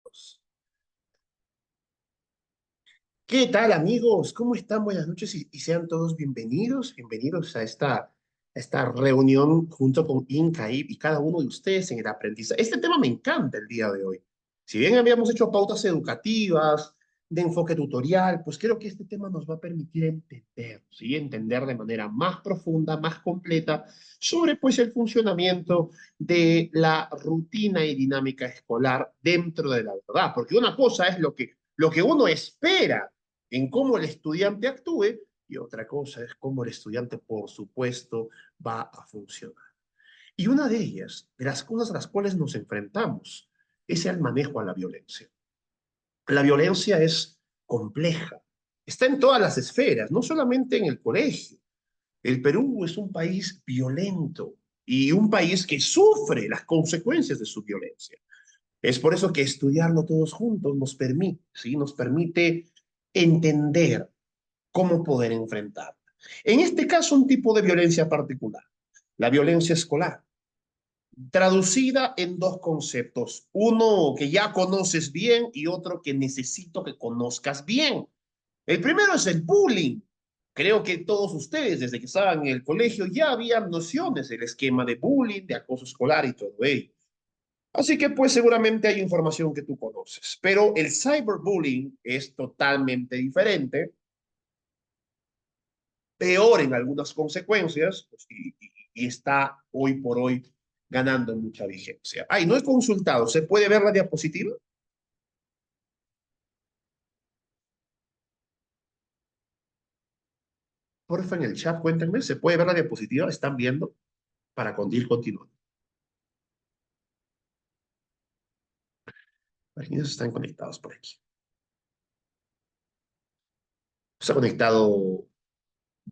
dos. ¿Qué tal, amigos? ¿Cómo están? Buenas noches y sean todos bienvenidos, bienvenidos a esta reunión junto con Inca y cada uno de ustedes en el aprendizaje. Este tema me encanta el día de hoy. Si bien habíamos hecho pautas educativas, de enfoque tutorial, pues creo que este tema nos va a permitir entender, ¿sí? Entender de manera más profunda, más completa sobre pues el funcionamiento de la rutina y dinámica escolar dentro de la verdad. Porque una cosa es lo que uno espera en cómo el estudiante actúe y otra cosa es cómo el estudiante, por supuesto, va a funcionar. Y una de ellas, de las cosas a las cuales nos enfrentamos, es el manejo a la violencia. La violencia es compleja, está en todas las esferas, no solamente en el colegio. El Perú es un país violento y un país que sufre las consecuencias de su violencia. Es por eso que estudiarlo todos juntos nos permite, ¿sí? Nos permite entender cómo poder enfrentarla. En este caso, un tipo de violencia particular, la violencia escolar, traducida en dos conceptos, uno que ya conoces bien y otro que necesito que conozcas bien. El primero es el bullying. Creo que todos ustedes, desde que estaban en el colegio, ya habían nociones del esquema de bullying, de acoso escolar y todo ello. Así que pues seguramente hay información que tú conoces, pero el cyberbullying es totalmente diferente, peor en algunas consecuencias pues, y está hoy por hoy ganando mucha vigencia. Ay, no he consultado, ¿se puede ver la diapositiva? Porfa, en el chat, cuéntenme, ¿se puede ver la diapositiva? ¿Están viendo? Para ir continuando. ¿Quiénes están conectados por aquí? Está conectado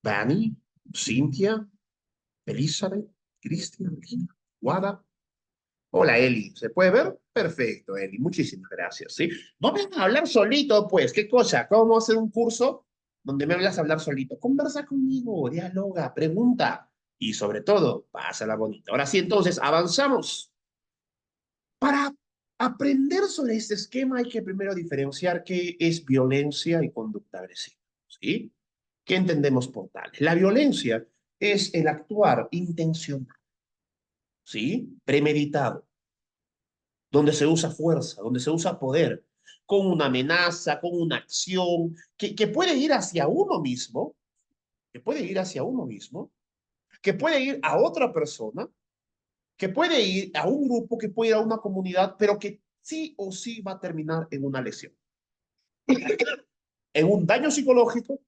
Dani, Cintia, Elizabeth, Cristian, Regina, Wada. Hola, Eli. ¿Se puede ver? Perfecto, Eli. Muchísimas gracias, ¿sí? No me van a hablar solito, pues. ¿Qué cosa? ¿Cómo vamos a hacer un curso donde me hablas a hablar solito? Conversa conmigo, dialoga, pregunta y sobre todo, pásala bonita. Ahora sí, entonces, avanzamos. Para aprender sobre este esquema hay que primero diferenciar qué es violencia y conducta agresiva, ¿sí? ¿Qué entendemos por tal? La violencia es el actuar intencional, ¿sí? Premeditado, donde se usa fuerza, donde se usa poder, con una amenaza, con una acción que puede ir hacia uno mismo, que puede ir hacia uno mismo, que puede ir a otra persona, que puede ir a un grupo, que puede ir a una comunidad, pero que sí o sí va a terminar en una lesión, en un daño psicológico,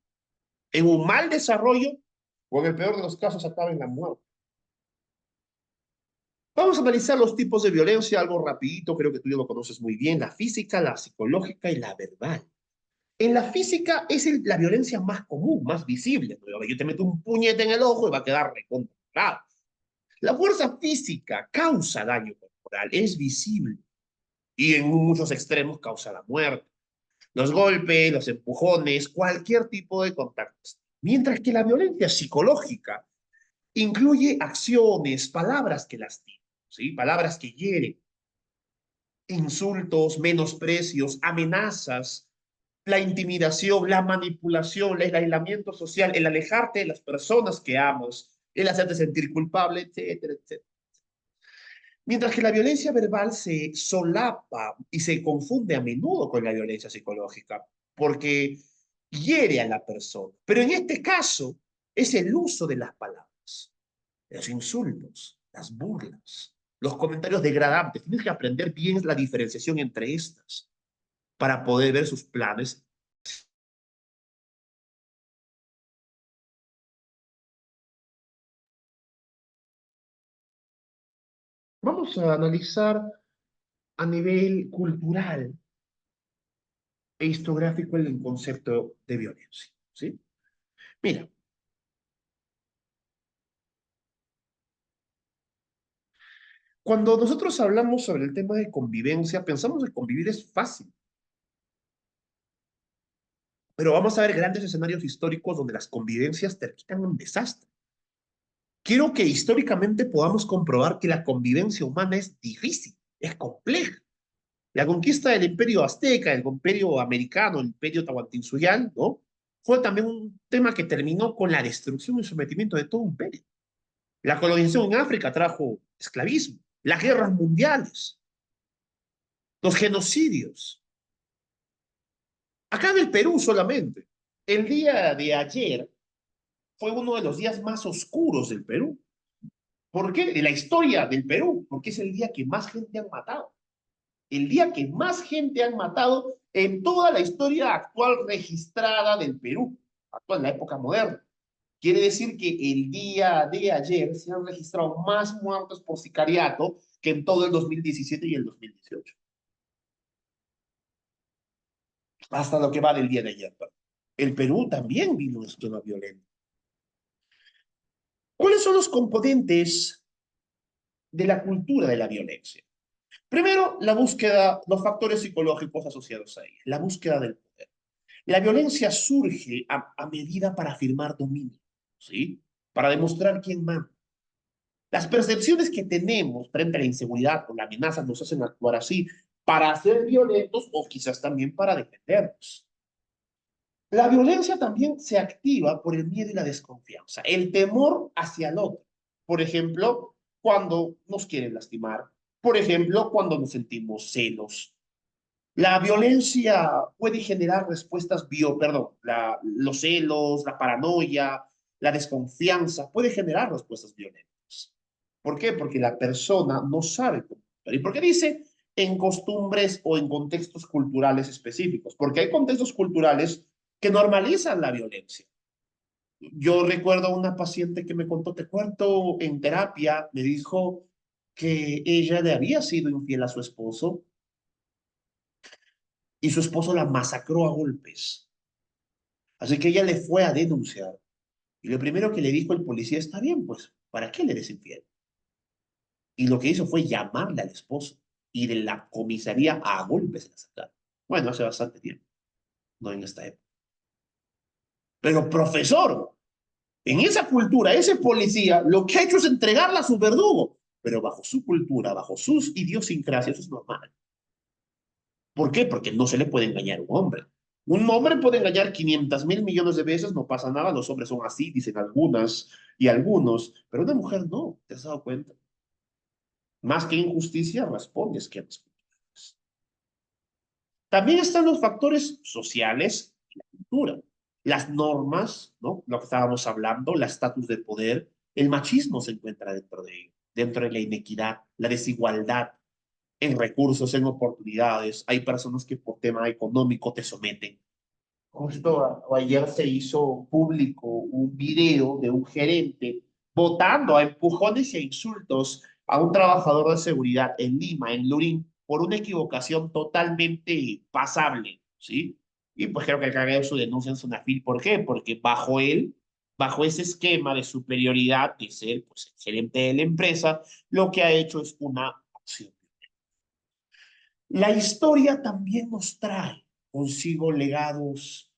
en un mal desarrollo o en el peor de los casos acaba en la muerte. Vamos a analizar los tipos de violencia, algo rapidito, creo que tú ya lo conoces muy bien, la física, la psicológica y la verbal. En la física es la violencia más común, más visible. Yo te meto un puñete en el ojo y va a quedar recontrado. La fuerza física causa daño corporal, es visible y en muchos extremos causa la muerte. Los golpes, los empujones, cualquier tipo de contacto. Mientras que la violencia psicológica incluye acciones, palabras que lastiman, ¿sí? Palabras que hieren, insultos, menosprecios, amenazas, la intimidación, la manipulación, el aislamiento social, el alejarte de las personas que amas, el hacerte sentir culpable, etcétera, etcétera. Mientras que la violencia verbal se solapa y se confunde a menudo con la violencia psicológica, porque hiere a la persona. Pero en este caso es el uso de las palabras, los insultos, las burlas, los comentarios degradantes. Tienes que aprender bien la diferenciación entre estas para poder ver sus planes. Vamos a analizar a nivel cultural e historiográfico el concepto de violencia, ¿sí? Mira, cuando nosotros hablamos sobre el tema de convivencia, pensamos que convivir es fácil, pero vamos a ver grandes escenarios históricos donde las convivencias terminan en desastre. Quiero que históricamente podamos comprobar que la convivencia humana es difícil, es compleja. La conquista del imperio azteca, el imperio americano, el imperio tahuantinsuyo, ¿no? Fue también un tema que terminó con la destrucción y sometimiento de todo un imperio. La colonización en África trajo esclavismo, las guerras mundiales, los genocidios. Acá en el Perú solamente, el día de ayer fue uno de los días más oscuros del Perú. ¿Por qué? De la historia del Perú, porque es el día que más gente han matado. El día que más gente han matado en toda la historia actual registrada del Perú, actual, en la época moderna. Quiere decir que el día de ayer se han registrado más muertos por sicariato que en todo el 2017 y el 2018. Hasta lo que va del día de ayer. El Perú también vino un esquema violento. ¿Cuáles son los componentes de la cultura de la violencia? Primero, la búsqueda, los factores psicológicos asociados a ella, la búsqueda del poder. La violencia surge a medida para afirmar dominio, ¿sí? Para demostrar quién manda. Las percepciones que tenemos frente a la inseguridad o la amenaza nos hacen actuar así para ser violentos o quizás también para defendernos. La violencia también se activa por el miedo y la desconfianza, el temor hacia el otro. Por ejemplo, cuando nos quieren lastimar. Por ejemplo, cuando nos sentimos celos. La violencia puede generar respuestas los celos, la paranoia, la desconfianza, puede generar respuestas violentas. ¿Por qué? Porque la persona no sabe cómo actuar. ¿Y por qué dice en costumbres o en contextos culturales específicos? Porque hay contextos culturales que normalizan la violencia. Yo recuerdo a una paciente que me contó, te cuento, en terapia, me dijo que ella le había sido infiel a su esposo y su esposo la masacró a golpes. Así que ella le fue a denunciar. Y lo primero que le dijo el policía, está bien, pues, ¿para qué le eres infiel? Y lo que hizo fue llamarle al esposo y de la comisaría a golpes la sacaron. Bueno, hace bastante tiempo, no en esta época. Pero profesor, en esa cultura, ese policía lo que ha hecho es entregarla a su verdugo, pero bajo su cultura, bajo sus idiosincrasias, eso es normal. ¿Por qué? Porque no se le puede engañar a un hombre. Un hombre puede engañar 500.000 millones de veces, no pasa nada, los hombres son así, dicen algunas y algunos, pero una mujer no, ¿te has dado cuenta? Más que injusticia, respondes que respondes. También están los factores sociales y la cultura, las normas, ¿no? Lo que estábamos hablando, la estatus de poder, el machismo se encuentra dentro de ello, dentro de la inequidad, la desigualdad en recursos, en oportunidades. Hay personas que por tema económico te someten. Justo ayer se hizo público un video de un gerente votando a empujones e insultos a un trabajador de seguridad en Lima, en Lurín, por una equivocación totalmente pasable, ¿sí? Y pues creo que acá su denuncia en Sonafil. ¿Por qué? Porque bajo él, bajo ese esquema de superioridad de ser pues, el gerente de la empresa, lo que ha hecho es una acción. La historia también nos trae consigo legados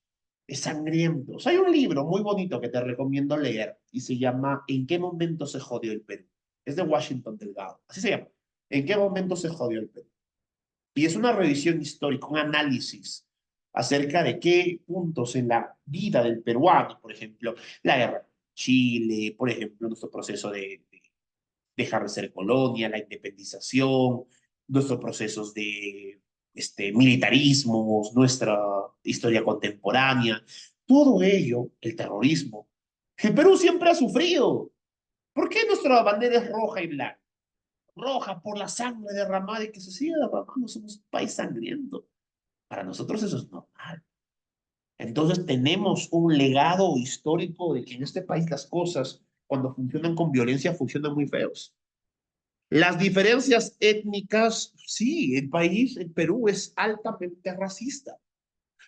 sangrientos. Hay un libro muy bonito que te recomiendo leer y se llama ¿En qué momento se jodió el Perú? Es de Washington Delgado. Así se llama. ¿En qué momento se jodió el Perú? Y es una revisión histórica, un análisis acerca de qué puntos en la vida del peruano, por ejemplo, la guerra con Chile, por ejemplo, nuestro proceso de dejar de ser colonia, la independización, nuestros procesos de militarismos, nuestra historia contemporánea, todo ello, el terrorismo. El Perú siempre ha sufrido. ¿Por qué nuestra bandera es roja y blanca? Roja por la sangre derramada y que se sigue derramando. Somos un país sangriento. Para nosotros eso es normal. Entonces tenemos un legado histórico de que en este país las cosas, cuando funcionan con violencia, funcionan muy feos. Las diferencias étnicas, sí, el país, el Perú es altamente racista.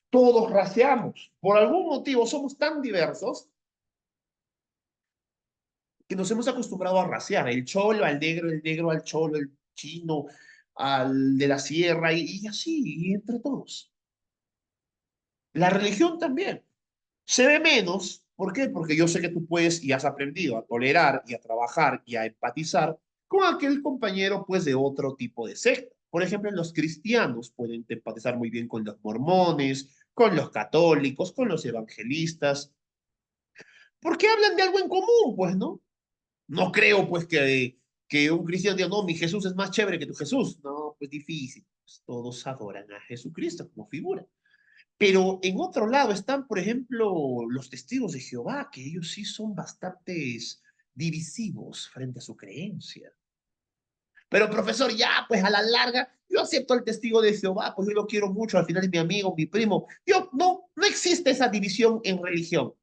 Todos raciamos. Por algún motivo somos tan diversos que nos hemos acostumbrado a raciar. El cholo al negro, el negro al cholo, el chino al de la sierra y así, y entre todos. La religión también. Se ve menos. ¿Por qué? Porque yo sé que tú puedes y has aprendido a tolerar y a trabajar y a empatizar con aquel compañero pues de otro tipo de secta. Por ejemplo, los cristianos pueden empatizar muy bien con los mormones, con los católicos, con los evangelistas, porque hablan de algo en común, pues, ¿no? No creo, pues, que un cristiano diga, no, mi Jesús es más chévere que tu Jesús. No, pues difícil. Pues, todos adoran a Jesucristo como figura. Pero en otro lado están, por ejemplo, los testigos de Jehová, que ellos sí son bastantes divisivos frente a su creencia. Pero profesor, ya, pues a la larga, yo acepto al testigo de Jehová, pues yo lo quiero mucho, al final es mi amigo, mi primo. Yo, no, no existe esa división en religión,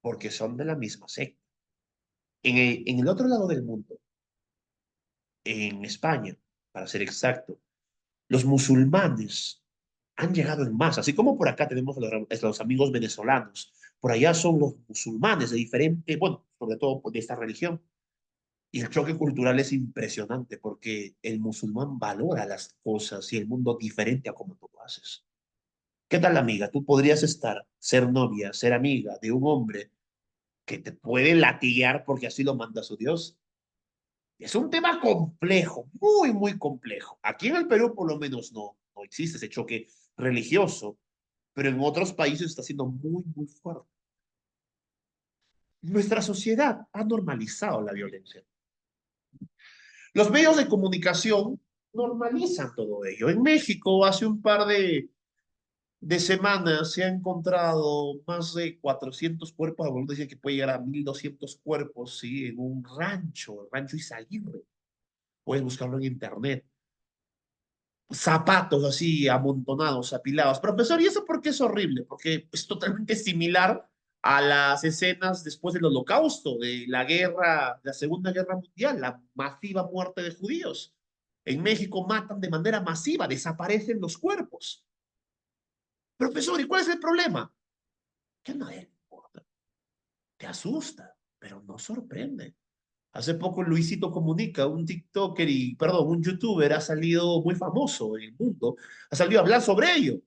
porque son de la misma secta. En el otro lado del mundo, en España, para ser exacto, los musulmanes han llegado en masa, así como por acá tenemos los amigos venezolanos, por allá son los musulmanes de diferente, bueno, sobre todo de esta religión. Y el choque cultural es impresionante porque el musulmán valora las cosas y el mundo diferente a como tú lo haces. ¿Qué tal, amiga? Tú podrías ser novia, ser amiga de un hombre que te puede latigar porque así lo manda su Dios. Es un tema complejo, muy, muy complejo. Aquí en el Perú por lo menos no existe ese choque religioso, pero en otros países está siendo muy, muy fuerte. Nuestra sociedad ha normalizado la violencia. Los medios de comunicación normalizan todo ello. En México, hace un par de semanas se ha encontrado más de 400 cuerpos, algunos dicen que puede llegar a 1.200 cuerpos, ¿sí? En un rancho, el rancho Izaguirre. Puedes buscarlo en internet. Zapatos así amontonados, apilados. Profesor, ¿y eso por qué es horrible? Porque es totalmente similar a las escenas después del Holocausto, de la guerra, la Segunda Guerra Mundial, la masiva muerte de judíos. En México matan de manera masiva, desaparecen los cuerpos. Profesor, ¿y cuál es el problema? Que a nadie le importa. Te asusta, pero no sorprende. Hace poco Luisito Comunica, un TikToker y, perdón, un YouTuber ha salido muy famoso en el mundo, ha salido a hablar sobre ello.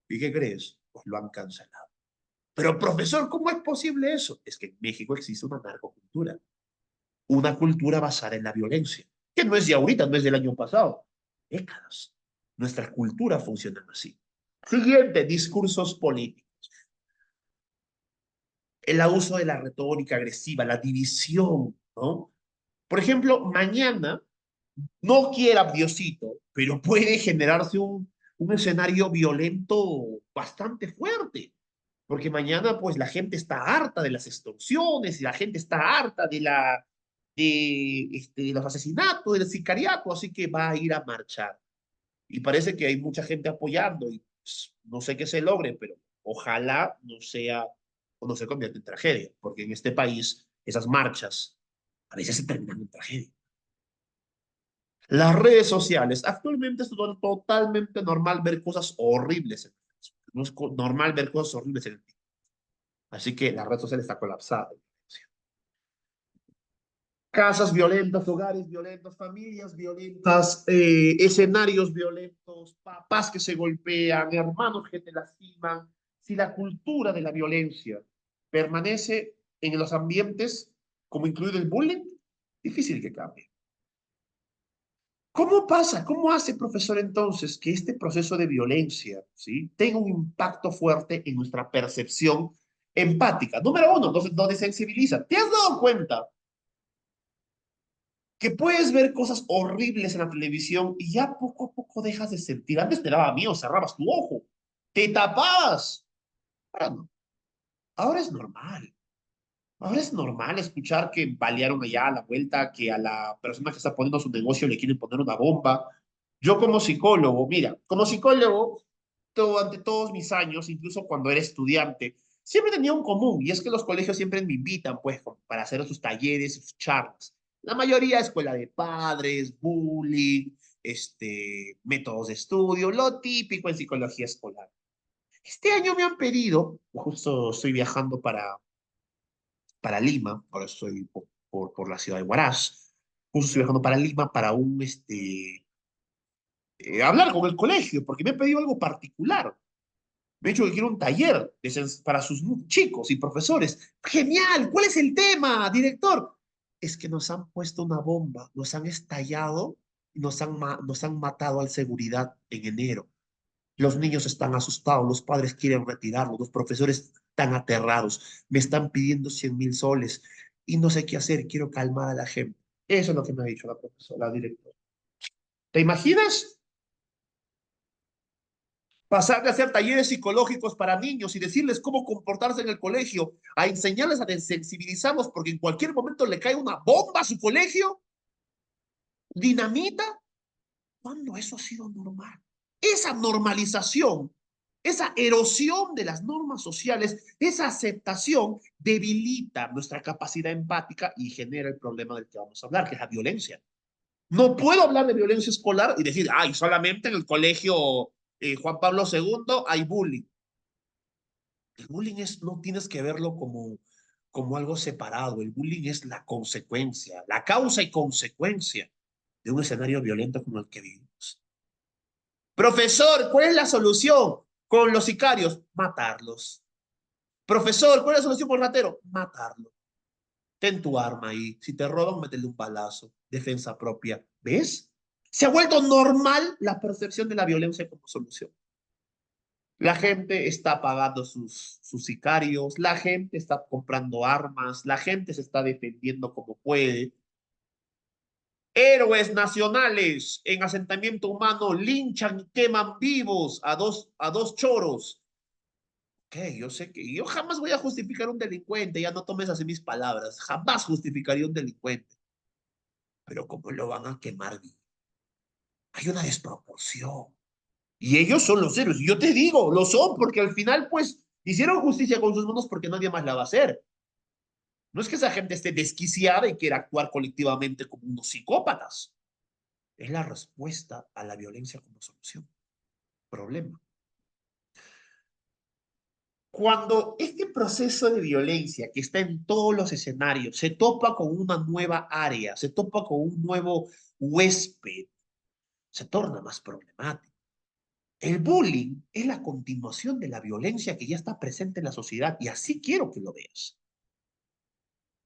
¿Y qué crees? Pues lo han cancelado. Pero profesor, ¿cómo es posible eso? Es que en México existe una narcocultura, una cultura basada en la violencia, que no es de ahorita, no es del año pasado, décadas. Nuestra cultura funciona así. Siguiente, discursos políticos. El abuso de la retórica agresiva, la división, ¿no? Por ejemplo, mañana no quiera Diosito, pero puede generarse un escenario violento bastante fuerte, porque mañana pues la gente está harta de las extorsiones y la gente está harta de los asesinatos, del sicariato, así que va a ir a marchar. Y parece que hay mucha gente apoyando y pues, no sé qué se logre, pero ojalá no sea o no se convierta en tragedia, porque en este país esas marchas a veces se terminan en tragedia. Las redes sociales. Actualmente es totalmente normal ver cosas horribles. No es normal ver cosas horribles en el TikTok. Así que la red social está colapsada. Casas violentas, hogares violentos, familias violentas, escenarios violentos, papás que se golpean, hermanos que te lastiman. Si la cultura de la violencia permanece en los ambientes, como incluido el bullying, difícil que cambie. ¿Cómo pasa? ¿Cómo hace, profesor, entonces que este proceso de violencia, ¿sí? tenga un impacto fuerte en nuestra percepción empática? Número uno, nos desensibiliza. ¿Te has dado cuenta que puedes ver cosas horribles en la televisión y ya poco a poco dejas de sentir? Antes te daba miedo, cerrabas tu ojo, te tapabas. Ahora no, ahora es normal. Ahora es normal escuchar que balearon allá a la vuelta, que a la persona que está poniendo su negocio le quieren poner una bomba. Yo como psicólogo, mira, como psicólogo, ante todos mis años, incluso cuando era estudiante, siempre tenía un común, y es que los colegios siempre me invitan, pues, para hacer sus talleres, sus charlas. La mayoría escuela de padres, bullying, métodos de estudio, lo típico en psicología escolar. Este año me han pedido, justo estoy viajando para Lima, ahora estoy por la ciudad de Huaraz, justo estoy viajando para Lima para hablar con el colegio, porque me ha pedido algo particular. Me ha dicho que quiero un taller para sus chicos y profesores. Genial, ¿cuál es el tema, director? Es que nos han puesto una bomba, nos han estallado nos han matado al seguridad en enero. Los niños están asustados, los padres quieren retirarlos, los profesores están aterrados, me están pidiendo 100.000 soles y no sé qué hacer, quiero calmar a la gente. Eso es lo que me ha dicho la profesora, la directora. ¿Te imaginas? Pasar de hacer talleres psicológicos para niños y decirles cómo comportarse en el colegio, a enseñarles a desensibilizarlos porque en cualquier momento le cae una bomba a su colegio, dinamita. ¿Cuándo eso ha sido normal? Esa normalización, esa erosión de las normas sociales, esa aceptación debilita nuestra capacidad empática y genera el problema del que vamos a hablar, que es la violencia. No puedo hablar de violencia escolar y decir, ay, solamente en el colegio Juan Pablo II hay bullying. El bullying es, no tienes que verlo como algo separado. El bullying es la consecuencia, la causa y consecuencia de un escenario violento como el que vivimos. Profesor, ¿cuál es la solución con los sicarios? Matarlos. Profesor, ¿cuál es la solución con el ratero? Matarlo. Ten tu arma ahí. Si te roban, métele un balazo. Defensa propia. ¿Ves? Se ha vuelto normal la percepción de la violencia como solución. La gente está pagando sus sicarios, la gente está comprando armas, la gente se está defendiendo como puede. Héroes nacionales en asentamiento humano linchan y queman vivos a dos choros. ¿Qué? Yo sé que yo jamás voy a justificar un delincuente, ya no tomes así mis palabras, jamás justificaría un delincuente. Pero ¿cómo lo van a quemar vivo? Hay una desproporción. Y ellos son los héroes. Y yo te digo, lo son, porque al final, pues, hicieron justicia con sus manos porque nadie más la va a hacer. No es que esa gente esté desquiciada y quiera actuar colectivamente como unos psicópatas. Es la respuesta a la violencia como solución. Problema. Cuando este proceso de violencia que está en todos los escenarios se topa con una nueva área, se topa con un nuevo huésped, se torna más problemático. El bullying es la continuación de la violencia que ya está presente en la sociedad y así quiero que lo veas.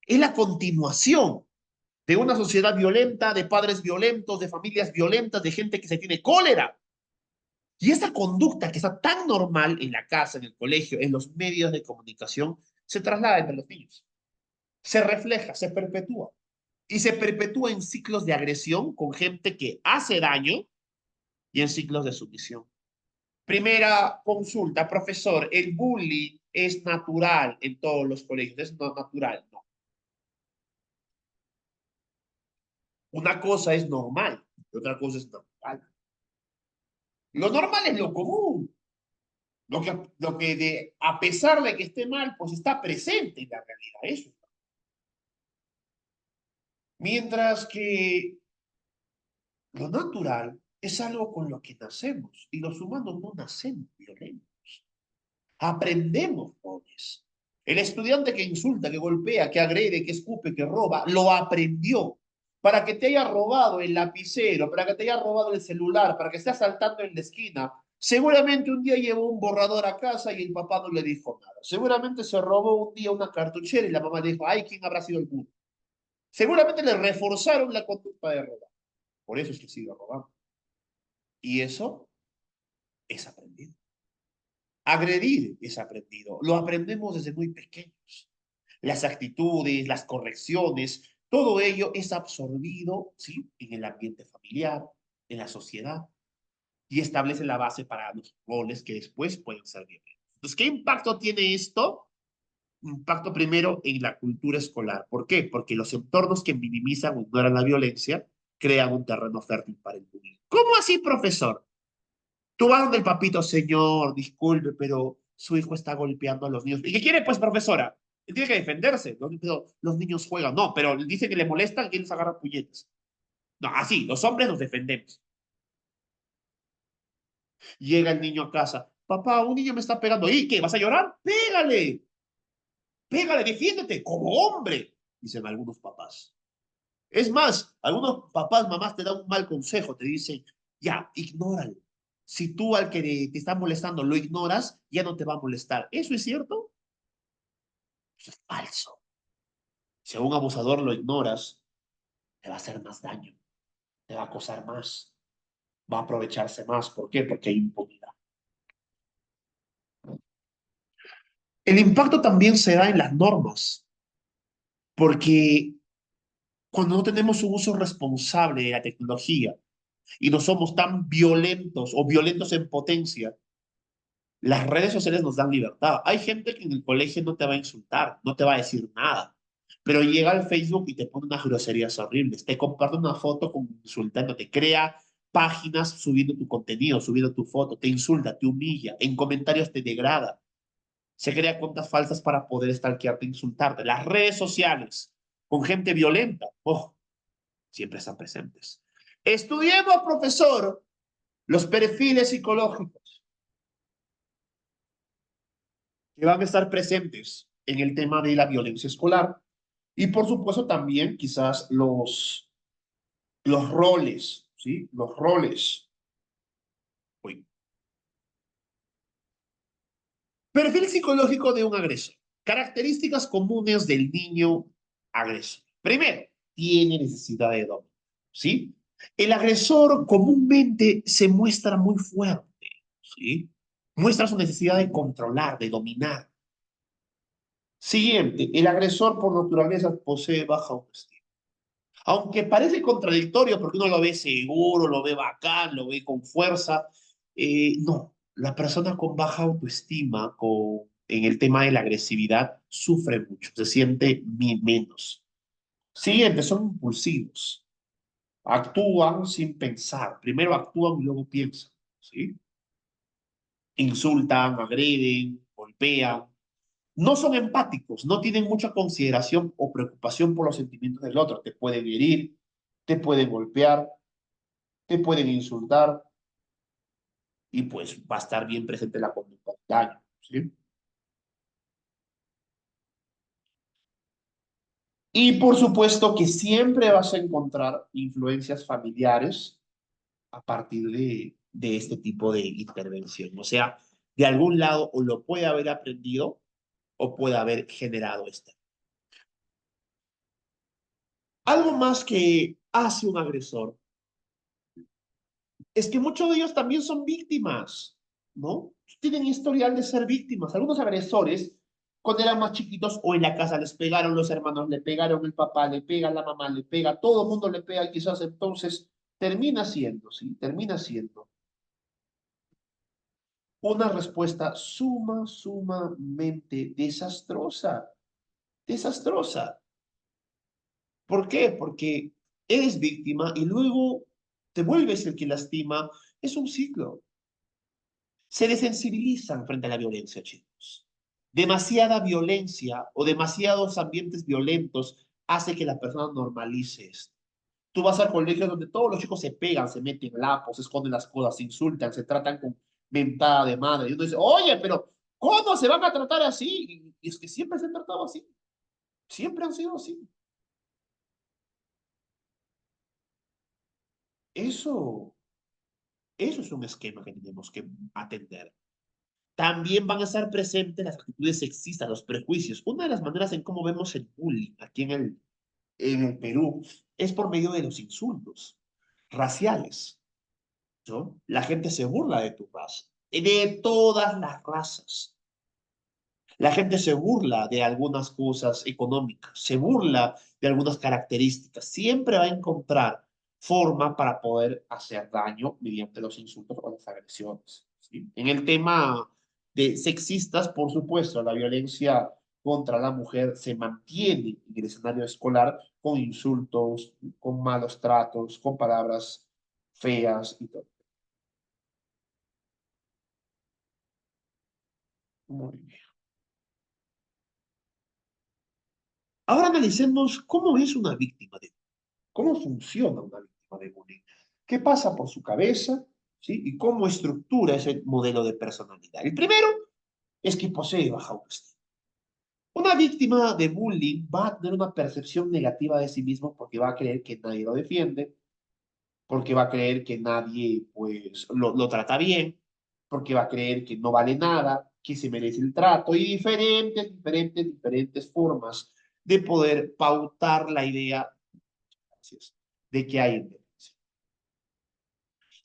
Es la continuación de una sociedad violenta, de padres violentos, de familias violentas, de gente que se tiene cólera. Y esta conducta que está tan normal en la casa, en el colegio, en los medios de comunicación, se traslada entre los niños. Se refleja, se perpetúa. Y se perpetúa en ciclos de agresión con gente que hace daño y en ciclos de sumisión. Primera consulta, profesor, ¿el bullying es natural en todos los colegios? ¿Es no natural? No. Una cosa es normal y otra cosa es natural. Lo normal es lo común, a pesar de que esté mal, pues está presente en la realidad. Eso. Mientras que lo natural es algo con lo que nacemos y los humanos no nacemos violentos. Aprendemos roles. El estudiante que insulta, que golpea, que agrede, que escupe, que roba, lo aprendió. Para que te haya robado el lapicero, para que te haya robado el celular, para que estés saltando en la esquina, seguramente un día llevó un borrador a casa y el papá no le dijo nada. Seguramente se robó un día una cartuchera y la mamá dijo, ay, ¿quién habrá sido el burro? Seguramente le reforzaron la conducta de robar. Por eso es que sigue robando. Y eso es aprendido. Agredir es aprendido. Lo aprendemos desde muy pequeños. Las actitudes, las correcciones, todo ello es absorbido, ¿sí?, en el ambiente familiar, en la sociedad, y establece la base para los roles que después pueden ser violentos. Entonces, ¿qué impacto tiene esto? Impacto primero en la cultura escolar. ¿Por qué? Porque los entornos que minimizan o ignoran la violencia crean un terreno fértil para el bullying. ¿Cómo así, profesor? Tú vas donde el papito, señor, disculpe, pero su hijo está golpeando a los niños. ¿Y qué quiere, pues, profesora? Tiene que defenderse. ¿No? Pero los niños juegan. No, pero dice que le molestan y les agarra puñetes. No, así, los hombres nos defendemos. Llega el niño a casa. Papá, un niño me está pegando. ¿Y qué? ¿Vas a llorar? Pégale. Pégale, defiéndete como hombre, dicen algunos papás. Es más, algunos papás, mamás te dan un mal consejo, te dicen, ya, ignóralo. Si tú al que te está molestando lo ignoras, ya no te va a molestar. ¿Eso es cierto? Eso es falso. Si a un abusador lo ignoras, te va a hacer más daño. te va a acosar más, va a aprovecharse más. ¿Por qué? Porque hay impunidad. El impacto también se da en las normas, porque cuando no tenemos un uso responsable de la tecnología y no somos tan violentos o violentos en potencia, las redes sociales nos dan libertad. Hay gente que en el colegio no te va a insultar, no te va a decir nada, pero llega al Facebook y te pone unas groserías horribles, te comparte una foto con insultando, te crea páginas subiendo tu contenido, subiendo tu foto, te insulta, te humilla, en comentarios te degrada, se crea cuentas falsas para poder stalkearte, insultarte. Las redes sociales con gente violenta, oh, siempre están presentes. Estudiemos, profesor, los perfiles psicológicos que van a estar presentes en el tema de la violencia escolar y por supuesto también quizás los roles, ¿sí? Los roles. Uy. Perfil psicológico de un agresor. Características comunes del niño agresor. Primero, tiene necesidad de dominio, ¿sí? El agresor comúnmente se muestra muy fuerte, ¿sí? Muestra su necesidad de controlar, de dominar. Siguiente, el agresor por naturaleza posee baja autoestima. Aunque parece contradictorio porque uno lo ve seguro, lo ve bacán, lo ve con fuerza, no, la persona con baja autoestima en el tema de la agresividad sufre mucho, se siente menos. Siguiente, son impulsivos, actúan sin pensar, primero actúan y luego piensan, ¿sí? Insultan, agreden, golpean, no son empáticos, no tienen mucha consideración o preocupación por los sentimientos del otro. Te pueden herir, te pueden golpear, te pueden insultar y pues va a estar bien presente la conducta de daño, ¿sí? Y por supuesto que siempre vas a encontrar influencias familiares a partir de este tipo de intervención. O sea, de algún lado o lo puede haber aprendido o puede haber generado esto. Algo más que hace un agresor es que muchos de ellos también son víctimas, ¿no? Tienen historial de ser víctimas. Algunos agresores, cuando eran más chiquitos o en la casa les pegaron, los hermanos le pegaron, el papá le pega, la mamá le pega, todo el mundo le pega y quizás entonces termina siendo, ¿sí? Termina siendo una respuesta sumamente desastrosa, desastrosa. ¿Por qué? Porque eres víctima y luego te vuelves el que lastima. Es un ciclo. Se desensibilizan frente a la violencia, chicos. Demasiada violencia o demasiados ambientes violentos hace que la persona normalice esto. Tú vas al colegio donde todos los chicos se pegan, se meten lapos, se esconden las cosas, se insultan, se tratan con mentada de madre. Y uno dice, oye, pero ¿cómo se van a tratar así? Y es que siempre se han tratado así. Siempre han sido así. Eso, eso es un esquema que tenemos que atender. También van a estar presentes las actitudes sexistas, los prejuicios. Una de las maneras en cómo vemos el bullying aquí en el Perú es por medio de los insultos raciales, ¿no? La gente se burla de tu raza, de todas las razas. La gente se burla de algunas cosas económicas, se burla de algunas características. Siempre va a encontrar forma para poder hacer daño mediante los insultos o las agresiones, ¿sí? En el tema de sexistas, por supuesto, la violencia contra la mujer se mantiene en el escenario escolar con insultos, con malos tratos, con palabras feas y todo. Muy bien. Ahora analicemos cómo es una víctima de cómo funciona una víctima de bullying, qué pasa por su cabeza, ¿sí? Y cómo estructura ese modelo de personalidad. El primero es que posee baja autoestima. Una víctima de bullying va a tener una percepción negativa de sí mismo porque va a creer que nadie lo defiende, porque va a creer que nadie pues lo trata bien, porque va a creer que no vale nada, que se merece el trato y diferentes formas de poder pautar la idea, gracias, de que hay violencia.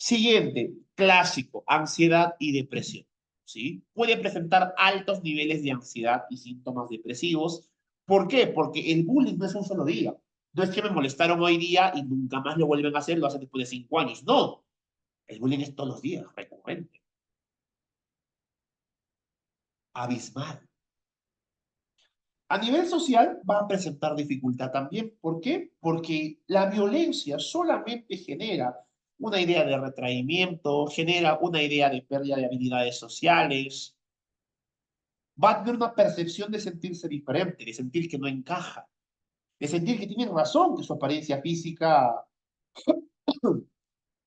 Siguiente, clásico, ansiedad y depresión. ¿Sí? Puede presentar altos niveles de ansiedad y síntomas depresivos. ¿Por qué? Porque el bullying no es un solo día. No es que me molestaron hoy día y nunca más lo vuelven a hacer, lo hacen después de 5 años. No, el bullying es todos los días, recurrente, abismal. A nivel social va a presentar dificultad también. ¿Por qué? Porque la violencia solamente genera una idea de retraimiento, genera una idea de pérdida de habilidades sociales, va a tener una percepción de sentirse diferente, de sentir que no encaja, de sentir que tiene razón, que su apariencia física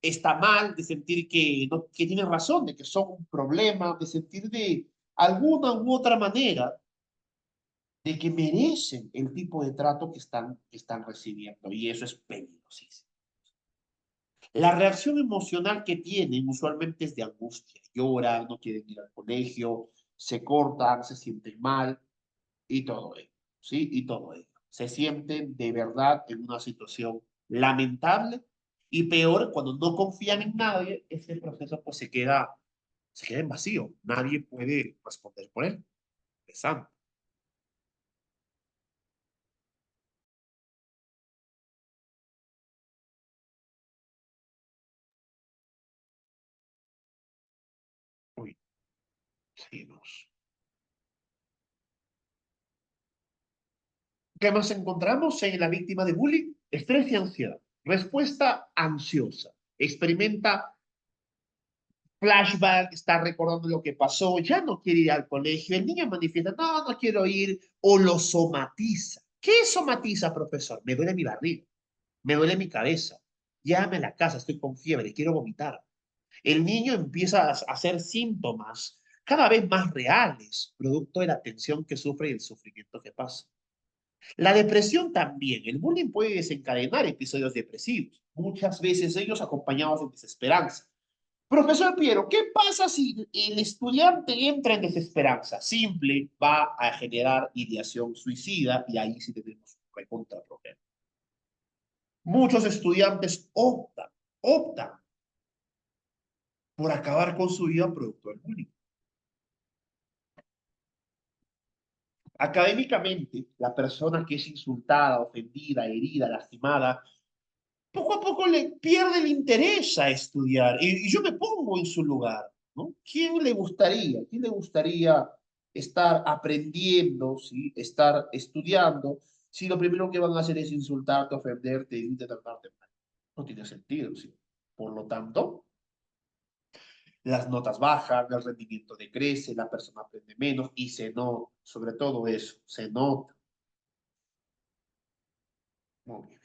está mal, de sentir que, no, que tiene razón, de que son un problema, de sentir de alguna u otra manera de que merecen el tipo de trato que están recibiendo. Y eso es peligrosísimo. La reacción emocional que tienen usualmente es de angustia. Lloran, no quieren ir al colegio, se cortan, se sienten mal y todo ello. ¿Sí? Y todo ello. Se sienten de verdad en una situación lamentable y peor cuando no confían en nadie, ese proceso pues se queda en vacío. Nadie puede responder por él. Pesante. Uy, seguimos. ¿Qué más encontramos en la víctima de bullying? Estrés y ansiedad. Respuesta ansiosa. Experimenta flashback, está recordando lo que pasó, ya no quiere ir al colegio. El niño manifiesta, no, no quiero ir, o lo somatiza. ¿Qué somatiza, profesor? Me duele mi barriga, me duele mi cabeza. Llévame a la casa, estoy con fiebre, quiero vomitar. El niño empieza a hacer síntomas cada vez más reales, producto de la tensión que sufre y el sufrimiento que pasa. La depresión también. El bullying puede desencadenar episodios depresivos, muchas veces ellos acompañados de desesperanza. Profesor Piero, ¿qué pasa si el estudiante entra en desesperanza? Simple, va a generar ideación suicida y ahí sí tenemos un recontra problema. Muchos estudiantes optan por acabar con su vida producto del bullying. Académicamente, la persona que es insultada, ofendida, herida, lastimada, poco a poco le pierde el interés a estudiar. Y yo me pongo en su lugar, ¿no? ¿Quién le gustaría estar aprendiendo, ¿sí? Estar estudiando, si lo primero que van a hacer es insultarte, ofenderte y tratarte mal? No tiene sentido, ¿sí? Por lo tanto, las notas bajan, el rendimiento decrece, la persona aprende menos y se nota, sobre todo eso, se nota. Muy bien.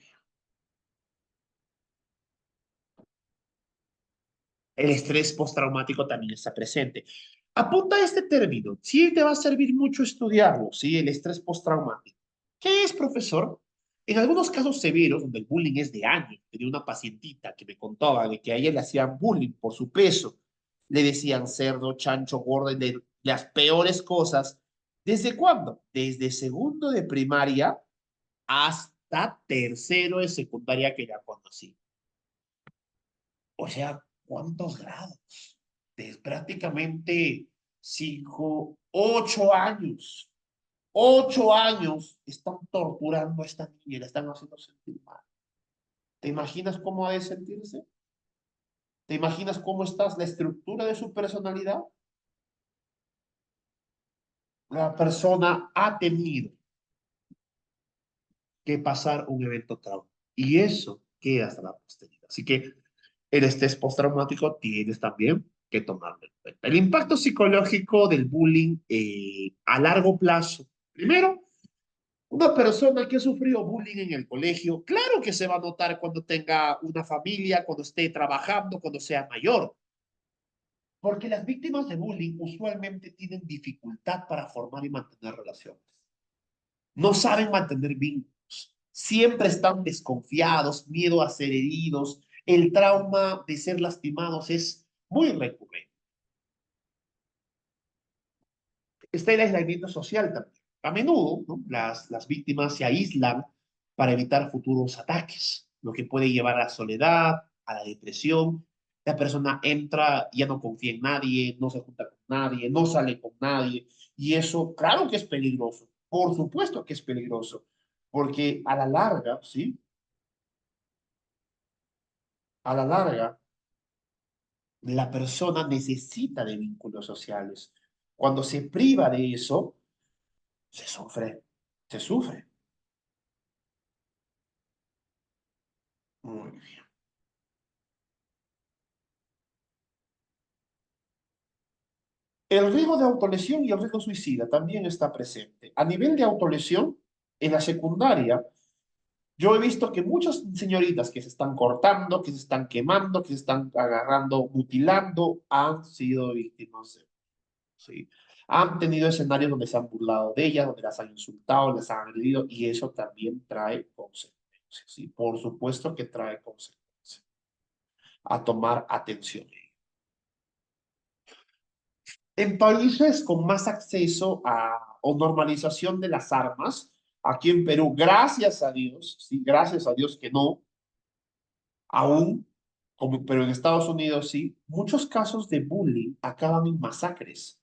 El estrés postraumático también está presente. Apunta a este término. Sí te va a servir mucho estudiarlo, ¿sí? El estrés postraumático. ¿Qué es, profesor? En algunos casos severos, donde el bullying es de años, tenía una pacientita que me contaba de que a ella le hacían bullying por su peso. Le decían cerdo, chancho, gordo, de las peores cosas. ¿Desde cuándo? Desde segundo de primaria hasta tercero de secundaria que ya conocí. O sea, ¿cuántos grados? Es prácticamente 8 años. 8 años están torturando a esta niña, la están haciendo sentir mal. ¿Te imaginas cómo ha de sentirse? ¿Te imaginas cómo está la estructura de su personalidad? La persona ha tenido que pasar un evento trauma y eso queda hasta la posteridad. Así que el estrés postraumático tienes también que tomarlo en cuenta. El impacto psicológico del bullying a largo plazo. Primero, una persona que ha sufrido bullying en el colegio, claro que se va a notar cuando tenga una familia, cuando esté trabajando, cuando sea mayor. Porque las víctimas de bullying usualmente tienen dificultad para formar y mantener relaciones. No saben mantener vínculos. Siempre están desconfiados, miedo a ser heridos. El trauma de ser lastimados es muy recurrente. Está el aislamiento social también. A menudo, ¿no? Las víctimas se aíslan para evitar futuros ataques, lo que puede llevar a la soledad, a la depresión. la persona entra, ya no confía en nadie, no se junta con nadie, no sale con nadie, y eso, claro que es peligroso, por supuesto que es peligroso, porque a la larga, ¿sí? A la larga, la persona necesita de vínculos sociales. Cuando se priva de eso, se sufre, se sufre. Muy bien. El riesgo de autolesión y el riesgo suicida también está presente. A nivel de autolesión, en la secundaria, yo he visto que muchas señoritas que se están cortando, que se están quemando, que se están agarrando, mutilando, han sido víctimas de, ¿sí? Han tenido escenarios donde se han burlado de ellas, donde las han insultado, las han agredido, y eso también trae consecuencias, ¿sí? Por supuesto que trae consecuencias. A tomar atención. En países con más acceso a, o normalización de las armas, aquí en Perú, gracias a Dios, sí, gracias a Dios que no, aún, como, pero en Estados Unidos sí, muchos casos de bullying acaban en masacres.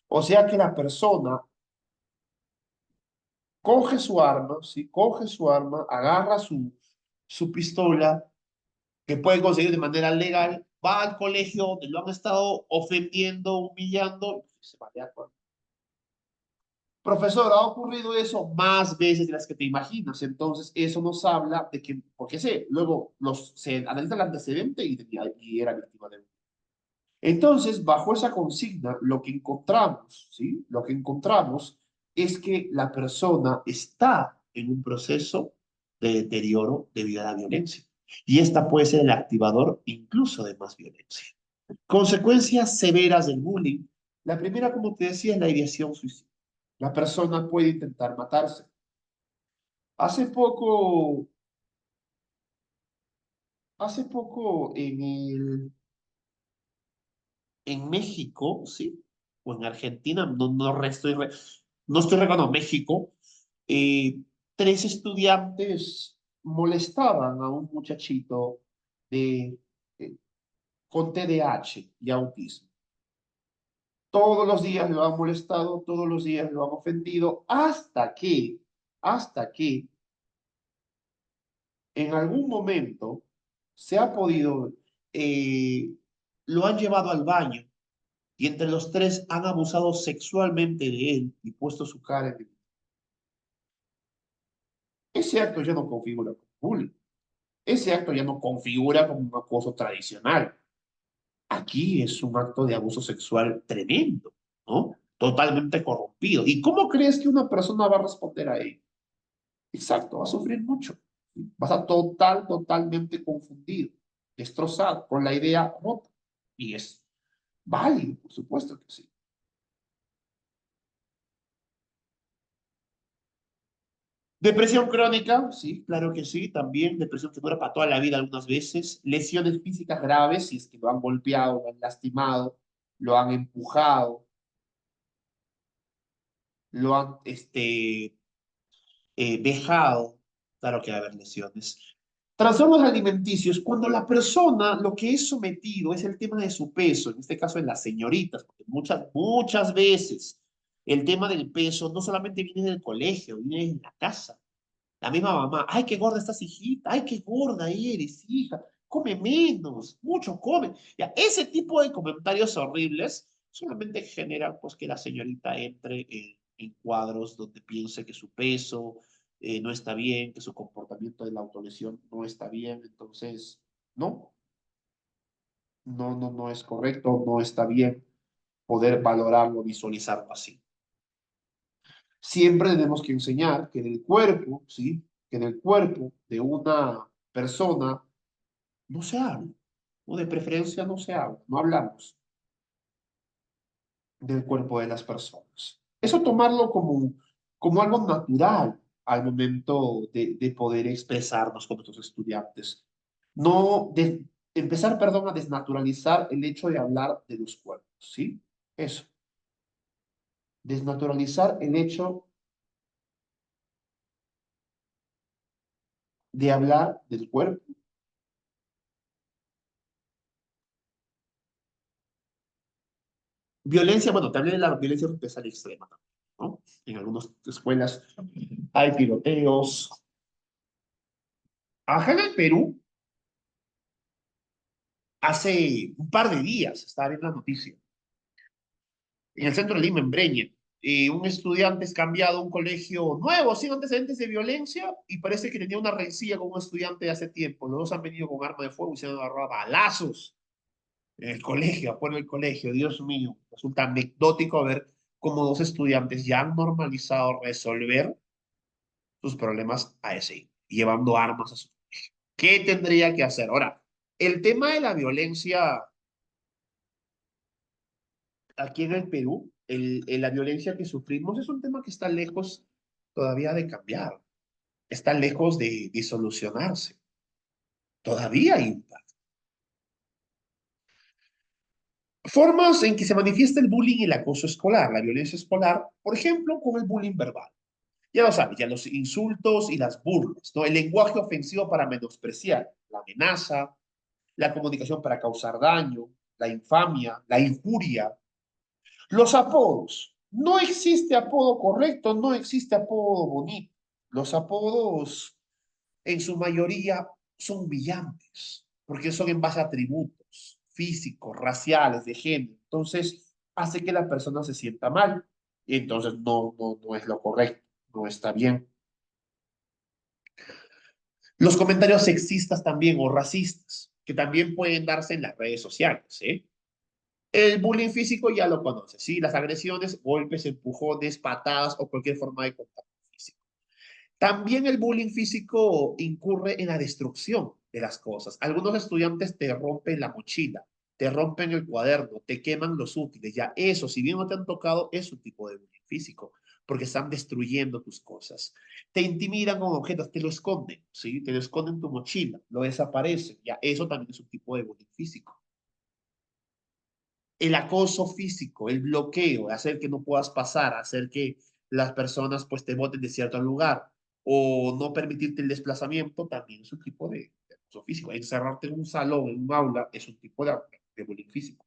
O sea que la persona coge su arma, ¿sí? Coge su arma, agarra su pistola, que puede conseguir de manera legal, va al colegio donde lo han estado ofendiendo, humillando, y se va de acuerdo. Profesor, ha ocurrido eso más veces de las que te imaginas. Entonces, eso nos habla de que, porque sé, luego se analiza el antecedente y era víctima de. Entonces, bajo esa consigna, lo que encontramos, ¿sí? Lo que encontramos es que la persona está en un proceso de deterioro debido a la violencia. Y esta puede ser el activador incluso de más violencia. Consecuencias severas del bullying. La primera, como te decía, es la ideación suicida. La persona puede intentar matarse. Hace poco, hace poco en México, ¿sí? O en Argentina, no estoy recordando México, eh, tres estudiantes molestaban a un muchachito de, eh, con TDAH y autismo. Todos los días lo han molestado, todos los días lo han ofendido, hasta que en algún momento se ha podido, eh, lo han llevado al baño y entre los tres han abusado sexualmente de él y puesto su cara en el. Ese acto ya no configura como bullying. Ese acto ya no configura como un acoso tradicional. Aquí es un acto de abuso sexual tremendo, ¿no? Totalmente corrompido. ¿Y cómo crees que una persona va a responder a ello? Exacto, va a sufrir mucho. Vas a totalmente confundido, destrozado, con la idea rota. Y es válido, por supuesto que sí. Depresión crónica, sí, claro que sí, también depresión que dura para toda la vida algunas veces. Lesiones físicas graves, si es que lo han golpeado, lo han lastimado, lo han empujado, lo han vejado, claro que va a haber lesiones. Trastornos alimenticios, cuando la persona lo que es sometido es el tema de su peso, en este caso en las señoritas, porque muchas veces el tema del peso no solamente viene del colegio, viene de la casa. La misma mamá, ay, qué gorda estás, hijita, ay, qué gorda eres, hija, come menos, mucho come. Ya, ese tipo de comentarios horribles solamente generan pues que la señorita entre en cuadros donde piense que su peso no está bien, que su comportamiento de la autolesión no está bien. Entonces, no, no es correcto, no está bien poder valorarlo, visualizarlo así. Siempre tenemos que enseñar que en el cuerpo, ¿sí? Que en el cuerpo de una persona no se habla, o de preferencia no se habla, no hablamos del cuerpo de las personas. Eso tomarlo como algo natural al momento de poder expresarnos con nuestros estudiantes. No empezar, perdón, a desnaturalizar el hecho de hablar de los cuerpos, ¿sí? Eso. Desnaturalizar el hecho de hablar del cuerpo Violencia, bueno, también la violencia represalia extrema, ¿no? En algunas escuelas hay tiroteos. Acá en el Perú, hace un par de días, estaba viendo la noticia, en el centro de Lima, en Breña, un estudiante es cambiado a un colegio nuevo, sin antecedentes de violencia, y parece que tenía una rencilla con un estudiante de hace tiempo. Los dos han venido con arma de fuego y se han agarrado a balazos en el colegio, afuera del colegio. Dios mío, resulta anecdótico ver cómo dos estudiantes ya han normalizado resolver sus problemas a ese, llevando armas a su colegio. ¿Qué tendría que hacer? Ahora, el tema de la violencia aquí en el Perú, la violencia que sufrimos es un tema que está lejos todavía de cambiar, está lejos de solucionarse. Todavía hay impacto. Formas en que se manifiesta el bullying y el acoso escolar, la violencia escolar, por ejemplo, con el bullying verbal. Ya lo sabes, ya los insultos y las burlas, ¿no? El lenguaje ofensivo para menospreciar, la amenaza, la comunicación para causar daño, la infamia, la injuria, los apodos. No existe apodo correcto, no existe apodo bonito. Los apodos, en su mayoría, son humillantes, porque son en base a atributos físicos, raciales, de género. Entonces, hace que la persona se sienta mal. Y entonces no es lo correcto, no está bien. Los comentarios sexistas también o racistas, que también pueden darse en las redes sociales, ¿eh? El bullying físico ya lo conoces, ¿sí? Las agresiones, golpes, empujones, patadas o cualquier forma de contacto físico. También el bullying físico incurre en la destrucción de las cosas. Algunos estudiantes te rompen la mochila, te rompen el cuaderno, te queman los útiles. Ya eso, si bien no te han tocado, es un tipo de bullying físico, porque están destruyendo tus cosas. Te intimidan con objetos, te lo esconden, ¿sí? Te lo esconden en tu mochila, lo desaparecen. Ya eso también es un tipo de bullying físico. El acoso físico, el bloqueo, hacer que no puedas pasar, hacer que las personas pues te boten de cierto lugar o no permitirte el desplazamiento, también es un tipo de acoso físico. Encerrarte en un salón, en un aula, es un tipo de bullying físico.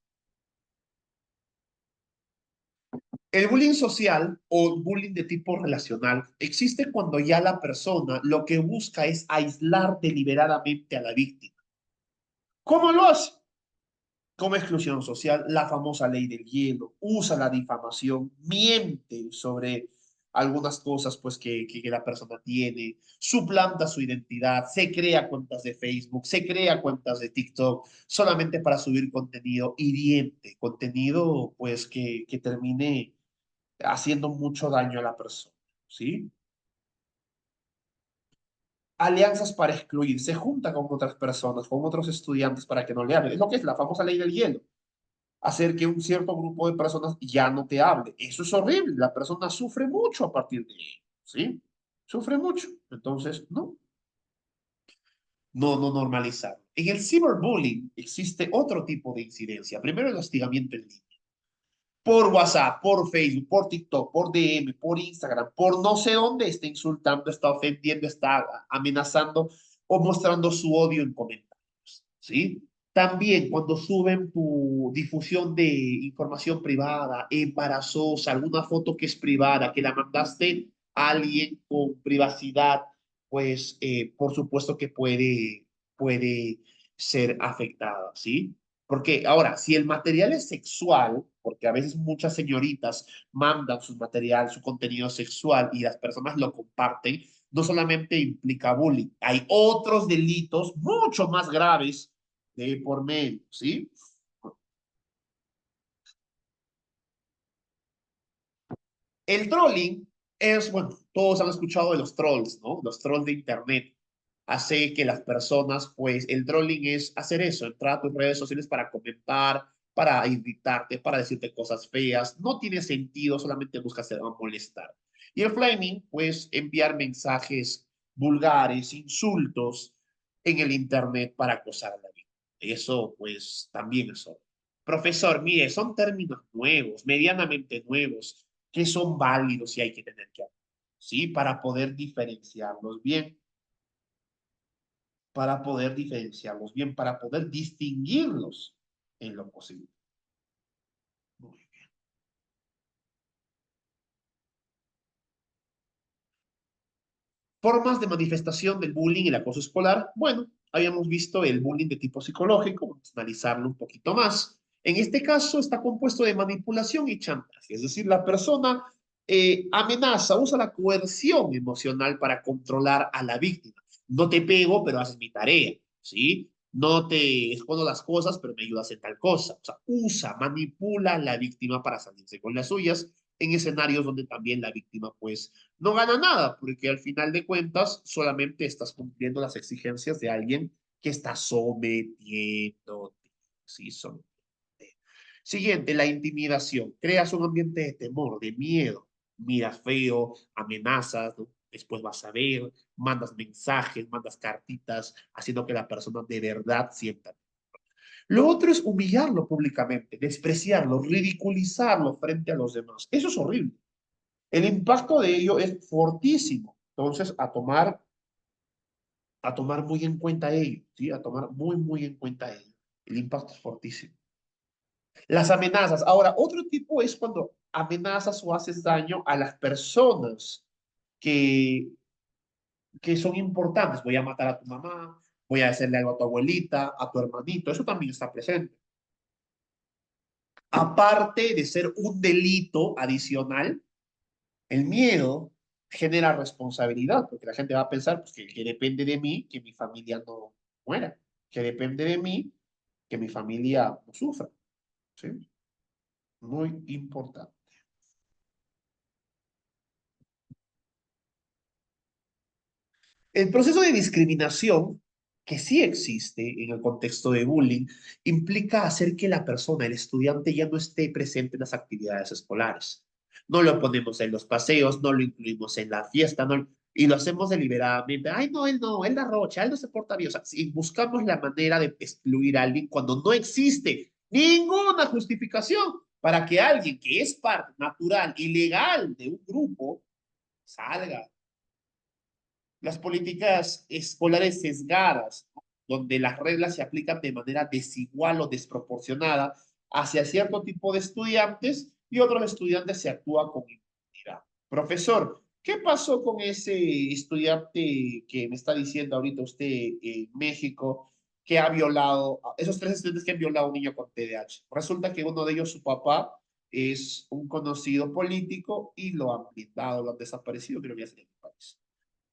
El bullying social o bullying de tipo relacional existe cuando ya la persona lo que busca es aislar deliberadamente a la víctima. ¿Cómo lo hace? Como exclusión social, la famosa ley del hielo, usa la difamación, miente sobre algunas cosas pues que la persona tiene, suplanta su identidad, se crea cuentas de Facebook, se crea cuentas de TikTok solamente para subir contenido hiriente, contenido pues que termine haciendo mucho daño a la persona, ¿sí? Alianzas para excluir, se junta con otras personas, con otros estudiantes para que no le hablen. Es lo que es la famosa ley del hielo, hacer que un cierto grupo de personas ya no te hable. Eso es horrible. La persona sufre mucho a partir de ello, ¿sí? Sufre mucho. Entonces, no normalizar. En el ciberbullying existe otro tipo de incidencia. Primero, el hostigamiento en línea. Por WhatsApp, por Facebook, por TikTok, por DM, por Instagram, por no sé dónde está insultando, está ofendiendo, está amenazando o mostrando su odio en comentarios, ¿sí? También cuando suben tu difusión de información privada, embarazosa, alguna foto que es privada, que la mandaste a alguien con privacidad, pues por supuesto que puede ser afectada, ¿sí? Porque ahora, si el material es sexual, porque a veces muchas señoritas mandan su material, su contenido sexual y las personas lo comparten, no solamente implica bullying, hay otros delitos mucho más graves de por medio, ¿sí? El trolling es, bueno, todos han escuchado de los trolls, ¿no? Los trolls de internet. Hace que las personas, pues, el trolling es hacer eso, entrar a tus redes sociales para comentar, para irritarte, para decirte cosas feas. No tiene sentido, solamente busca hacer molestar. Y el flaming, pues, enviar mensajes vulgares, insultos en el internet para acosar a la vida. Eso, pues, también es otro. Profesor, mire, son términos nuevos, medianamente nuevos, que son válidos y hay que tener que hablar, ¿sí? Para poder diferenciarlos bien, para poder distinguirlos en lo posible. Muy bien. Formas de manifestación del bullying y el acoso escolar. Bueno, habíamos visto el bullying de tipo psicológico, vamos a analizarlo un poquito más. En este caso está compuesto de manipulación y chantaje, es decir, la persona amenaza, usa la coerción emocional para controlar a la víctima. No te pego, pero haces mi tarea, ¿sí? No te escondo las cosas, pero me ayudas en tal cosa. O sea, usa, manipula a la víctima para salirse con las suyas en escenarios donde también la víctima, pues, no gana nada, porque al final de cuentas solamente estás cumpliendo las exigencias de alguien que está sometiéndote. Sí, sometiéndote. Siguiente, la intimidación. Creas un ambiente de temor, de miedo. Miras feo, amenazas, ¿no? Después vas a ver, mandas mensajes, mandas cartitas, haciendo que la persona de verdad sienta. Lo otro es humillarlo públicamente, despreciarlo, ridiculizarlo frente a los demás. Eso es horrible. El impacto de ello es fortísimo. Entonces, a tomar muy en cuenta ello, ¿sí? A tomar muy, muy en cuenta ello. El impacto es fortísimo. Las amenazas. Ahora, otro tipo es cuando amenazas o haces daño a las personas que, que son importantes. Voy a matar a tu mamá, voy a hacerle algo a tu abuelita, a tu hermanito. Eso también está presente. Aparte de ser un delito adicional, el miedo genera responsabilidad, porque la gente va a pensar pues, que depende de mí que mi familia no muera, que depende de mí que mi familia no sufra. ¿Sí? Muy importante. El proceso de discriminación, que sí existe en el contexto de bullying, implica hacer que la persona, el estudiante, ya no esté presente en las actividades escolares. No lo ponemos en los paseos, no lo incluimos en la fiesta, no, y lo hacemos deliberadamente. Ay, no, él da rocha, él no se porta bien. O sea, si buscamos la manera de excluir a alguien cuando no existe ninguna justificación para que alguien que es parte natural y legal de un grupo salga. Las políticas escolares sesgadas, ¿no? Donde las reglas se aplican de manera desigual o desproporcionada hacia cierto tipo de estudiantes y otros estudiantes se actúa con impunidad. Profesor, ¿qué pasó con ese estudiante que me está diciendo ahorita usted en México que ha violado, esos tres estudiantes que han violado a un niño con TDAH? Resulta que uno de ellos, su papá, es un conocido político y lo han blindado, lo han desaparecido, creo que ya es en el país.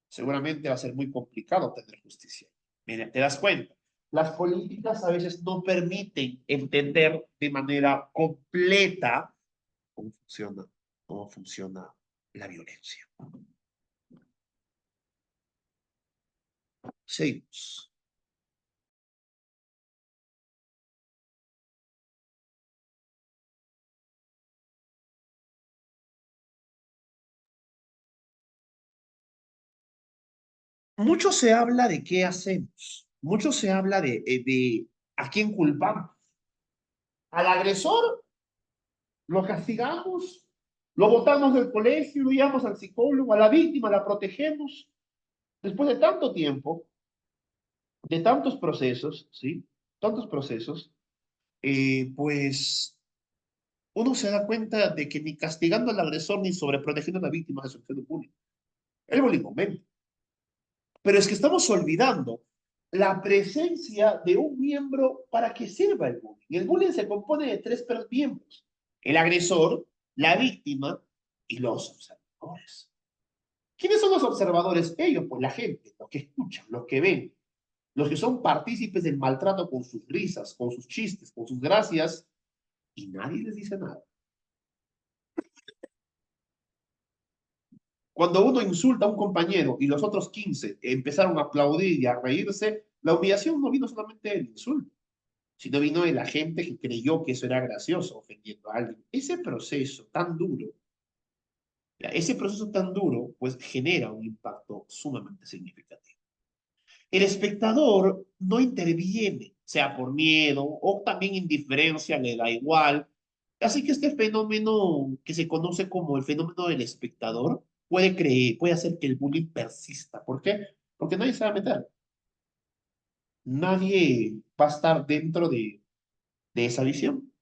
Seguramente va a ser muy complicado tener justicia. Mira, te das cuenta. Las políticas a veces no permiten entender de manera completa cómo funciona, cómo funciona la violencia. Seguimos. Mucho se habla de qué hacemos, mucho se habla de a quién culpamos. Al agresor lo castigamos, lo botamos del colegio, lo llevamos al psicólogo, a la víctima la protegemos. Después de tanto tiempo, de tantos procesos, ¿sí? Tantos procesos, pues uno se da cuenta de que ni castigando al agresor ni sobreprotegiendo a la víctima se soluciona el bullying. El bullying aumenta. Pero es que estamos olvidando la presencia de un miembro para que sirva el bullying. El bullying se compone de tres miembros. El agresor, la víctima y los observadores. ¿Quiénes son los observadores? Ellos, pues la gente, los que escuchan, los que ven, los que son partícipes del maltrato con sus risas, con sus chistes, con sus gracias, y nadie les dice nada. Cuando uno insulta a un compañero y los otros 15 empezaron a aplaudir y a reírse, la humillación no vino solamente del insulto, sino vino de la gente que creyó que eso era gracioso, ofendiendo a alguien. Ese proceso tan duro, pues genera un impacto sumamente significativo. El espectador no interviene, sea por miedo o también indiferencia, le da igual. Así que este fenómeno que se conoce como el fenómeno del espectador puede hacer que el bullying persista. ¿Por qué? Porque nadie se va a meter. Nadie va a estar dentro de esa visión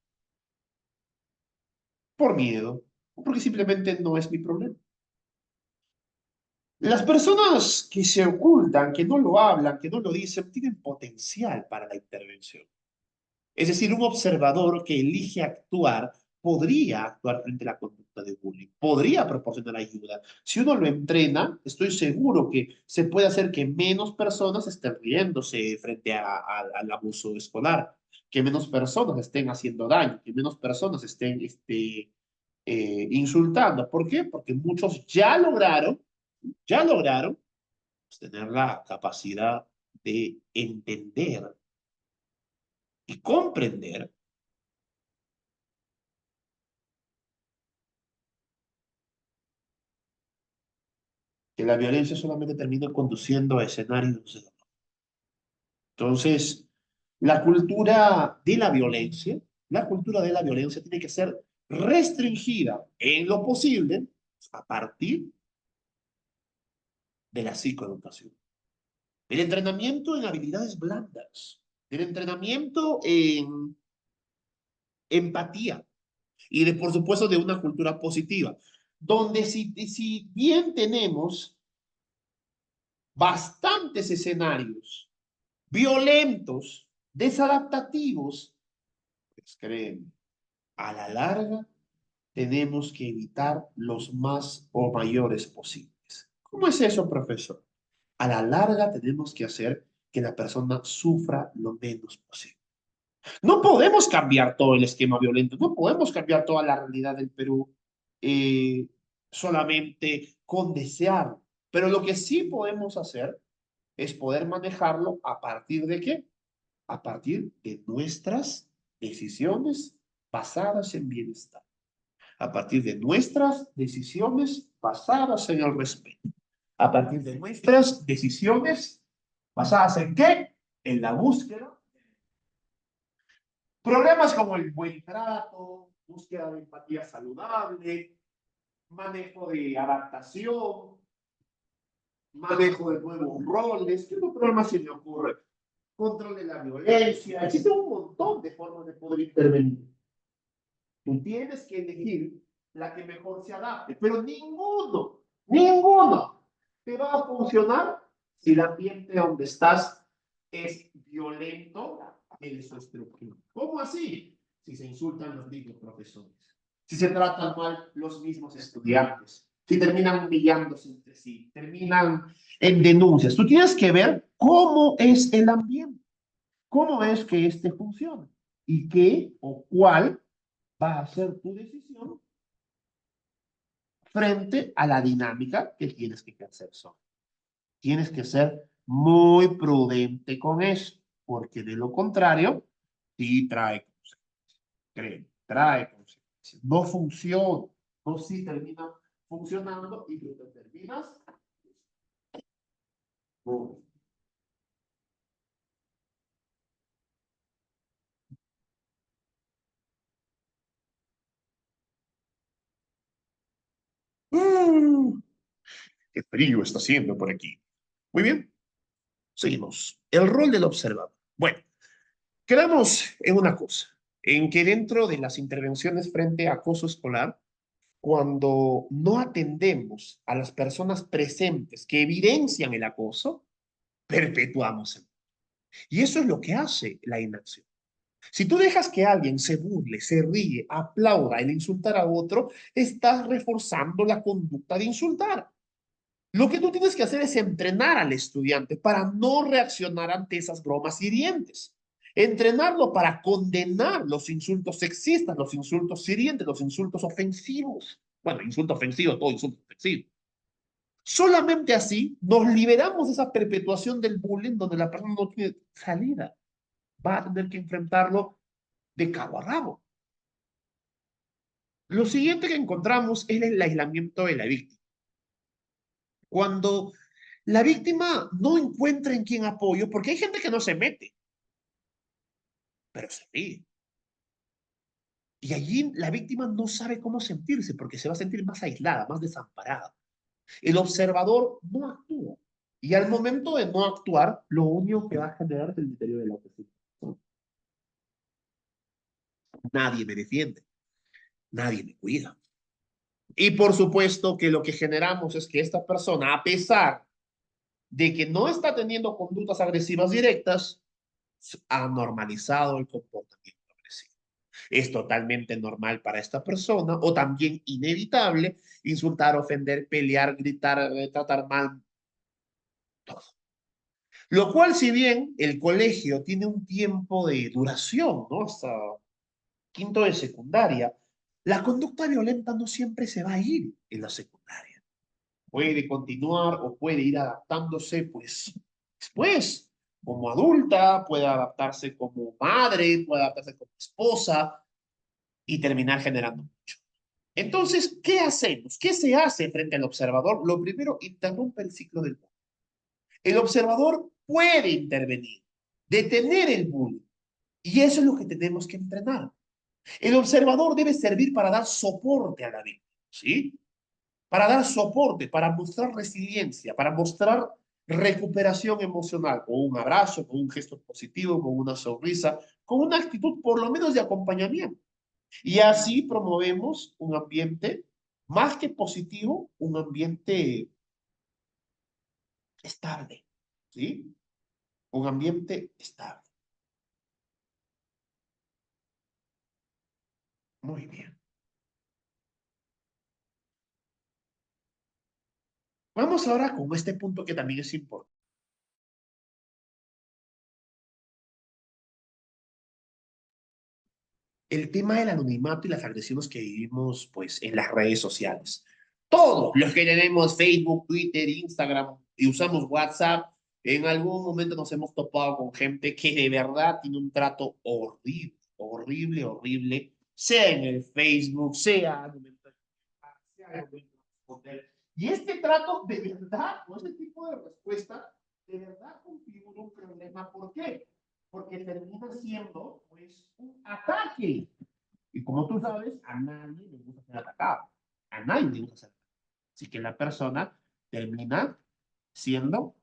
por miedo o porque simplemente no es mi problema. Las personas que se ocultan, que no lo hablan, que no lo dicen, tienen potencial para la intervención. Es decir, un observador que elige actuar podría actuar frente a la conducta de bullying, podría proporcionar ayuda. Si uno lo entrena, estoy seguro que se puede hacer que menos personas estén riéndose frente al abuso escolar, que menos personas estén haciendo daño, que menos personas estén insultando. ¿Por qué? Porque muchos ya lograron tener la capacidad de entender y comprender que la violencia solamente termina conduciendo a escenarios de dolor. Entonces, la cultura de la violencia, la cultura de la violencia tiene que ser restringida en lo posible a partir de la psicoeducación. El entrenamiento en habilidades blandas, el entrenamiento en empatía y por supuesto de una cultura positiva, donde si bien tenemos bastantes escenarios violentos, desadaptativos, pues créeme, a la larga tenemos que evitar los más o mayores posibles. ¿Cómo es eso, profesor? A la larga tenemos que hacer que la persona sufra lo menos posible. No podemos cambiar todo el esquema violento, no podemos cambiar toda la realidad del Perú eh, solamente con desear. Pero lo que sí podemos hacer es poder manejarlo a partir de qué? A partir de nuestras decisiones basadas en bienestar, a partir de nuestras decisiones basadas en el respeto, a partir de nuestras decisiones basadas en qué? En la búsqueda. Problemas como el buen trato, búsqueda de empatía saludable, manejo de adaptación, manejo de nuevos roles. ¿Qué otro problema se me ocurre? Control de la violencia. Existe un montón de formas de poder intervenir. Tú tienes que elegir la que mejor se adapte, pero ninguno te va a funcionar si el ambiente donde estás es violento en su estructura. ¿Cómo así? Si se insultan los mismos profesores, si se tratan mal los mismos estudiantes, si terminan humillándose entre sí, terminan en denuncias. Tú tienes que ver cómo es el ambiente, cómo es que este funciona y qué o cuál va a ser tu decisión frente a la dinámica que tienes que ejercer sobre. Tienes que ser muy prudente con eso, porque de lo contrario, sí trae consecuencias. Créeme, trae consecuencias. No funciona, no sí termina funcionando y tú te terminas. Mm, qué frío está haciendo por aquí. Muy bien, seguimos. El rol del observador. Bueno, quedamos en una cosa, en que dentro de las intervenciones frente a acoso escolar, cuando no atendemos a las personas presentes que evidencian el acoso, perpetuamos el. Y eso es lo que hace la inacción. Si tú dejas que alguien se burle, se ríe, aplauda el insultar a otro, estás reforzando la conducta de insultar. Lo que tú tienes que hacer es entrenar al estudiante para no reaccionar ante esas bromas hirientes. Entrenarlo para condenar los insultos sexistas, los insultos hirientes, los insultos ofensivos. Bueno, insulto ofensivo, todo insulto ofensivo. Solamente así nos liberamos de esa perpetuación del bullying donde la persona no tiene salida. Va a tener que enfrentarlo de cabo a rabo. Lo siguiente que encontramos es el aislamiento de la víctima. Cuando la víctima no encuentra en quién apoyo, porque hay gente que no se mete, pero se ríe. Y allí la víctima no sabe cómo sentirse porque se va a sentir más aislada, más desamparada. El observador no actúa. Y al momento de no actuar, lo único que va a generar es el deterioro de la autoestima. Nadie me defiende, nadie me cuida. Y por supuesto que lo que generamos es que esta persona, a pesar de que no está teniendo conductas agresivas directas, ha normalizado el comportamiento agresivo. Es totalmente normal para esta persona o también inevitable insultar, ofender, pelear, gritar, tratar mal, todo. Lo cual, si bien el colegio tiene un tiempo de duración, ¿no? Hasta quinto de secundaria, la conducta violenta no siempre se va a ir en la secundaria. Puede continuar o puede ir adaptándose, pues, después, como adulta, puede adaptarse como madre, puede adaptarse como esposa y terminar generando mucho. Entonces, ¿qué hacemos? ¿Qué se hace frente al observador? Lo primero, interrumpe el ciclo del bullying. El observador puede intervenir, detener el bullying. Y eso es lo que tenemos que entrenar. El observador debe servir para dar soporte a la víctima, ¿sí? Para dar soporte, para mostrar resiliencia, para mostrar recuperación emocional, con un abrazo, con un gesto positivo, con una sonrisa, con una actitud por lo menos de acompañamiento. Y así promovemos un ambiente más que positivo, un ambiente estable, ¿sí? Un ambiente estable. Muy bien. Vamos ahora con este punto que también es importante. El tema del anonimato y las agresiones que vivimos pues en las redes sociales. Todos los que tenemos Facebook, Twitter, Instagram y usamos WhatsApp, en algún momento nos hemos topado con gente que de verdad tiene un trato horrible, horrible, horrible, sea en el Facebook, sea al momento de sea al momento de responder. Y este trato de verdad, o este tipo de respuesta, de verdad configura un problema. ¿Por qué? Porque termina siendo pues un ataque. Y como tú sabes, a nadie le gusta ser atacado. A nadie le gusta ser atacado. Así que la persona termina siendo,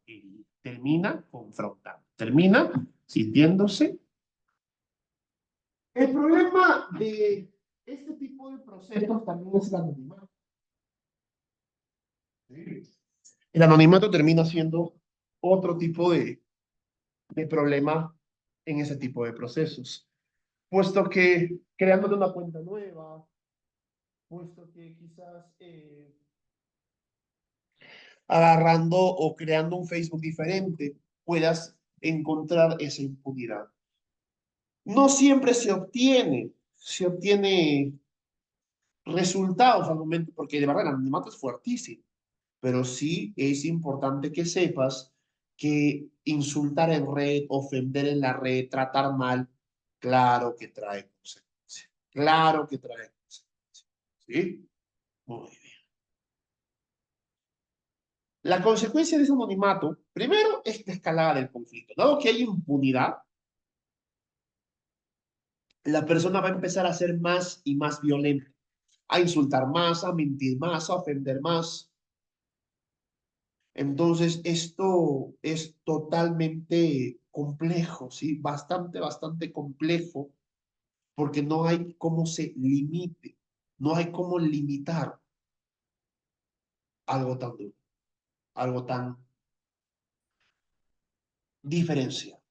termina confrontando, termina sintiéndose. El problema de este tipo de procesos también es el anonimato. ¿Sí? El anonimato termina siendo otro tipo de problema en ese tipo de procesos, puesto que creándole una cuenta nueva, puesto que quizás agarrando o creando un Facebook diferente, puedas encontrar esa impunidad. No siempre se obtiene resultados al momento, porque de verdad el anonimato es fuertísimo, pero sí es importante que sepas que insultar en red, ofender en la red, tratar mal, claro que trae consecuencias. Claro que trae consecuencias. ¿Sí? Muy bien. La consecuencia de ese anonimato, primero, es la escalada del conflicto. Dado que hay impunidad, la persona va a empezar a ser más y más violenta, a insultar más, a mentir más, a ofender más. Entonces, esto es totalmente complejo, ¿sí? Bastante, bastante complejo, porque no hay cómo se limite, no hay cómo limitar algo tan duro, algo tan diferenciado.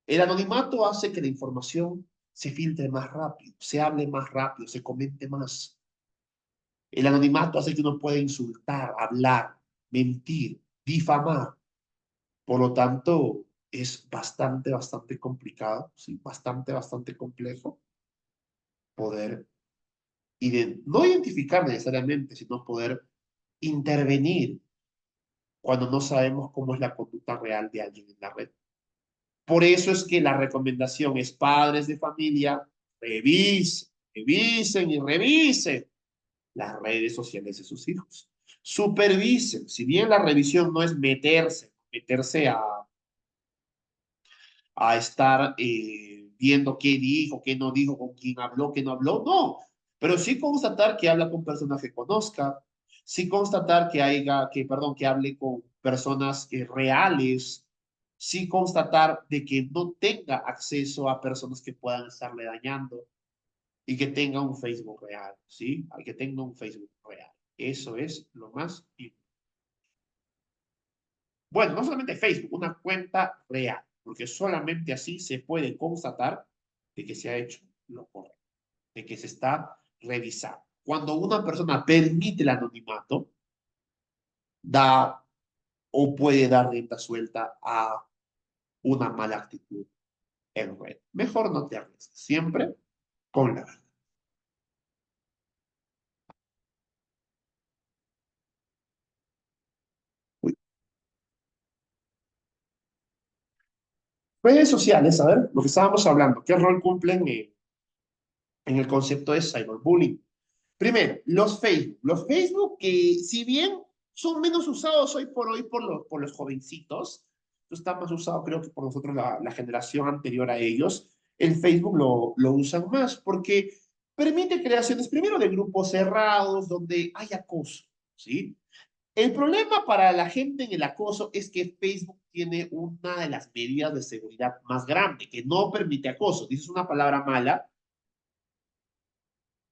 El anonimato hace que la información se filtre más rápido, se hable más rápido, se comente más. El anonimato hace que uno pueda insultar, hablar, mentir, difamar. Por lo tanto, es bastante, bastante complicado, ¿sí? Bastante, bastante complejo poder no identificar necesariamente, sino poder intervenir cuando no sabemos cómo es la conducta real de alguien en la red. Por eso es que la recomendación es padres de familia, revisen, revisen y revisen las redes sociales de sus hijos. Supervisen, si bien la revisión no es meterse a estar viendo qué dijo, qué no dijo, con quién habló, qué no habló, no, pero sí constatar que habla con personas que conozca, sí constatar perdón, que hable con personas reales, sí constatar de que no tenga acceso a personas que puedan estarle dañando. y que tenga un Facebook real, ¿sí? Hay que tenga un Facebook real. Eso es lo más importante. Bueno, no solamente Facebook, una cuenta real, porque solamente así se puede constatar de que se ha hecho lo correcto, de que se está revisando. Cuando una persona permite el anonimato, da o puede dar rienda suelta a una mala actitud en red. Mejor no te arriesgues, siempre con la verdad. Uy. Redes sociales, a ver, lo que estábamos hablando, ¿qué rol cumplen en el concepto de cyberbullying? Primero, los Facebook. Los Facebook que si bien son menos usados hoy por los jovencitos, está más usado creo que por nosotros la generación anterior a ellos, el Facebook lo usan más porque permite creaciones primero de grupos cerrados donde hay acoso, ¿sí? El problema para la gente en el acoso es que Facebook tiene una de las medidas de seguridad más grande, que no permite acoso. Dices una palabra mala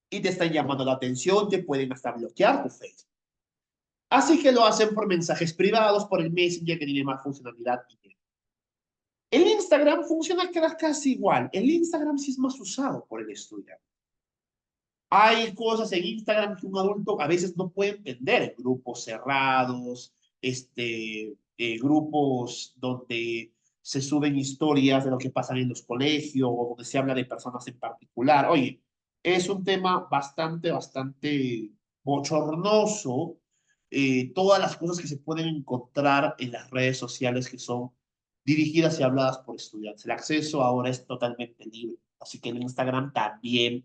y te están llamando la atención, te pueden hasta bloquear tu Facebook. Así que lo hacen por mensajes privados, por el Messenger que tiene más funcionalidad. El Instagram funciona casi igual. El Instagram sí es más usado por el estudiante. Hay cosas en Instagram que un adulto a veces no puede entender. Grupos cerrados, grupos donde se suben historias de lo que pasa en los colegios, o donde se habla de personas en particular. Oye, es un tema bastante bochornoso. Todas las cosas que se pueden encontrar en las redes sociales que son dirigidas y habladas por estudiantes. El acceso ahora es totalmente libre. Así que en Instagram también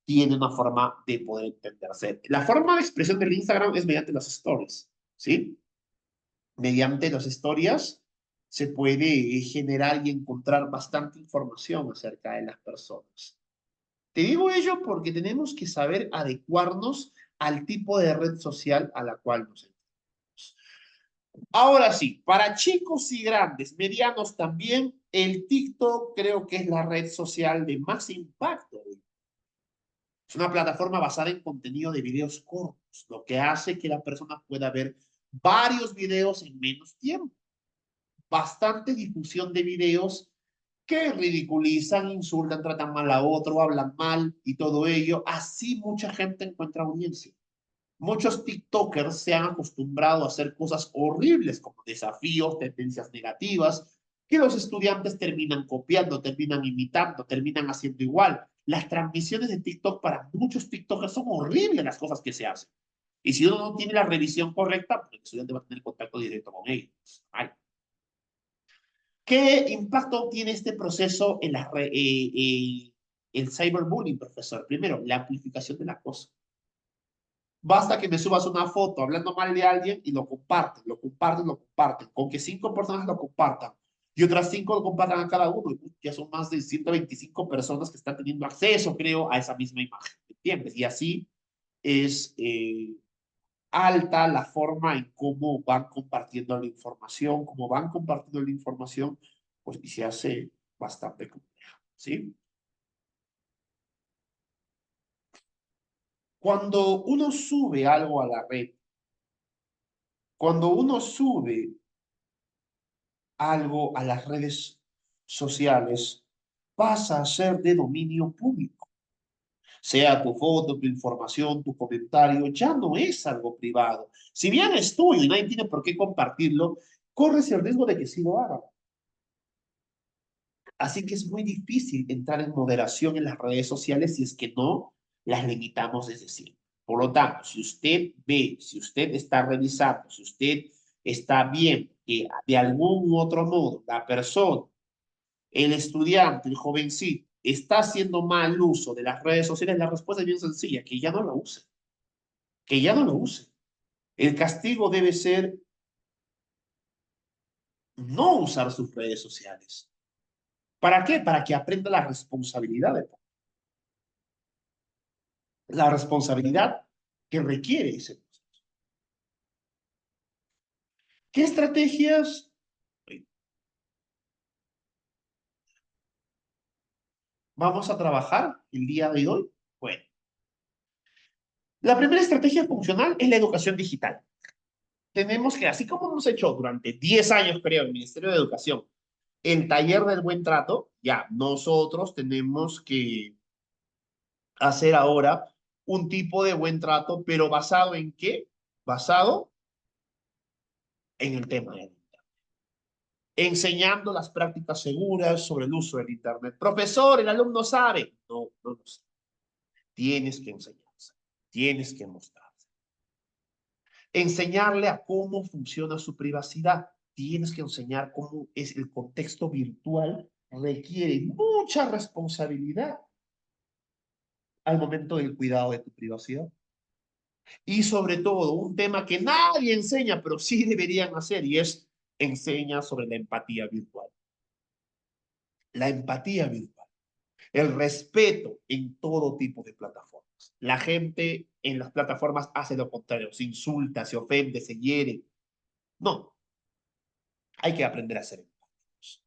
tiene una forma de poder entenderse. La forma de expresión del Instagram es mediante las stories, ¿sí? Mediante las historias se puede generar y encontrar bastante información acerca de las personas. Te digo ello porque tenemos que saber adecuarnos al tipo de red social a la cual nos encontramos. Ahora sí, para chicos y grandes, medianos también, el TikTok creo que es la red social de más impacto. Es una plataforma basada en contenido de videos cortos, lo que hace que la persona pueda ver varios videos en menos tiempo. Bastante difusión de videos que ridiculizan, insultan, tratan mal a otro, hablan mal y todo ello. Así mucha gente encuentra audiencia. Muchos TikTokers se han acostumbrado a hacer cosas horribles como desafíos, tendencias negativas, que los estudiantes terminan copiando, terminan imitando, terminan haciendo igual. Las transmisiones de TikTok para muchos TikTokers son horribles las cosas que se hacen. Y si uno no tiene la revisión correcta, pues el estudiante va a tener contacto directo con ellos. Ay. ¿Qué impacto tiene este proceso en el cyberbullying, profesor? Primero, la amplificación del acoso. Basta que me subas una foto hablando mal de alguien y lo comparten, lo comparten, lo comparten. Con que 5 personas lo compartan y otras 5 lo compartan a cada uno, ya son más de 125 personas que están teniendo acceso, creo, a esa misma imagen. ¿Entiendes? Y así es alta la forma en cómo van compartiendo la información, cómo van compartiendo la información, pues y se hace bastante compleja, ¿sí? Cuando uno sube algo a la red, cuando uno sube algo a las redes sociales, pasa a ser de dominio público. Sea tu foto, tu información, tu comentario, ya no es algo privado. Si bien es tuyo y nadie tiene por qué compartirlo, corres el riesgo de que sí lo hagan. Así que es muy difícil entrar en moderación en las redes sociales si es que no las limitamos desde siempre. Por lo tanto, si usted ve, si usted está revisando, si usted está bien que de algún u otro modo la persona, el estudiante, el jovencito, está haciendo mal uso de las redes sociales, la respuesta es bien sencilla, que ya no lo use, que ya no lo use. El castigo debe ser no usar sus redes sociales. ¿Para qué? Para que aprenda la responsabilidad que requiere ese proceso. ¿Qué estrategias? vamos a trabajar el día de hoy? Bueno, la primera estrategia funcional es la educación digital. Tenemos que, así como hemos hecho durante 10 años, creo, el Ministerio de Educación, el taller del buen trato, ya nosotros tenemos que hacer ahora un tipo de buen trato, pero ¿basado en qué? Basado en el tema del Internet. Enseñando las prácticas seguras sobre el uso del Internet. Profesor, el alumno sabe. No, no lo sabe. Tienes que enseñarse. Tienes que mostrar. Enseñarle a cómo funciona su privacidad. Tienes que enseñar cómo es el contexto virtual. Requiere mucha responsabilidad al momento del cuidado de tu privacidad. Y sobre todo, un tema que nadie enseña, pero sí deberían hacer, y es enseña sobre la empatía virtual. La empatía virtual. El respeto en todo tipo de plataformas. La gente en las plataformas hace lo contrario, se insulta, se ofende, se hiere. No, hay que aprender a ser empáticos.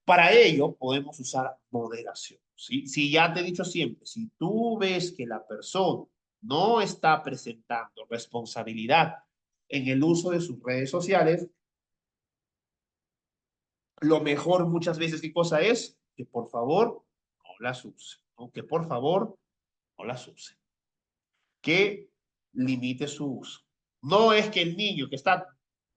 Para ello podemos usar moderación. ¿Sí? Si ya te he dicho siempre, si tú ves que la persona no está presentando responsabilidad en el uso de sus redes sociales, lo mejor muchas veces, ¿qué cosa es? Que por favor no las use. ¿No? Que por favor no las use. Que limite su uso. No es que el niño que está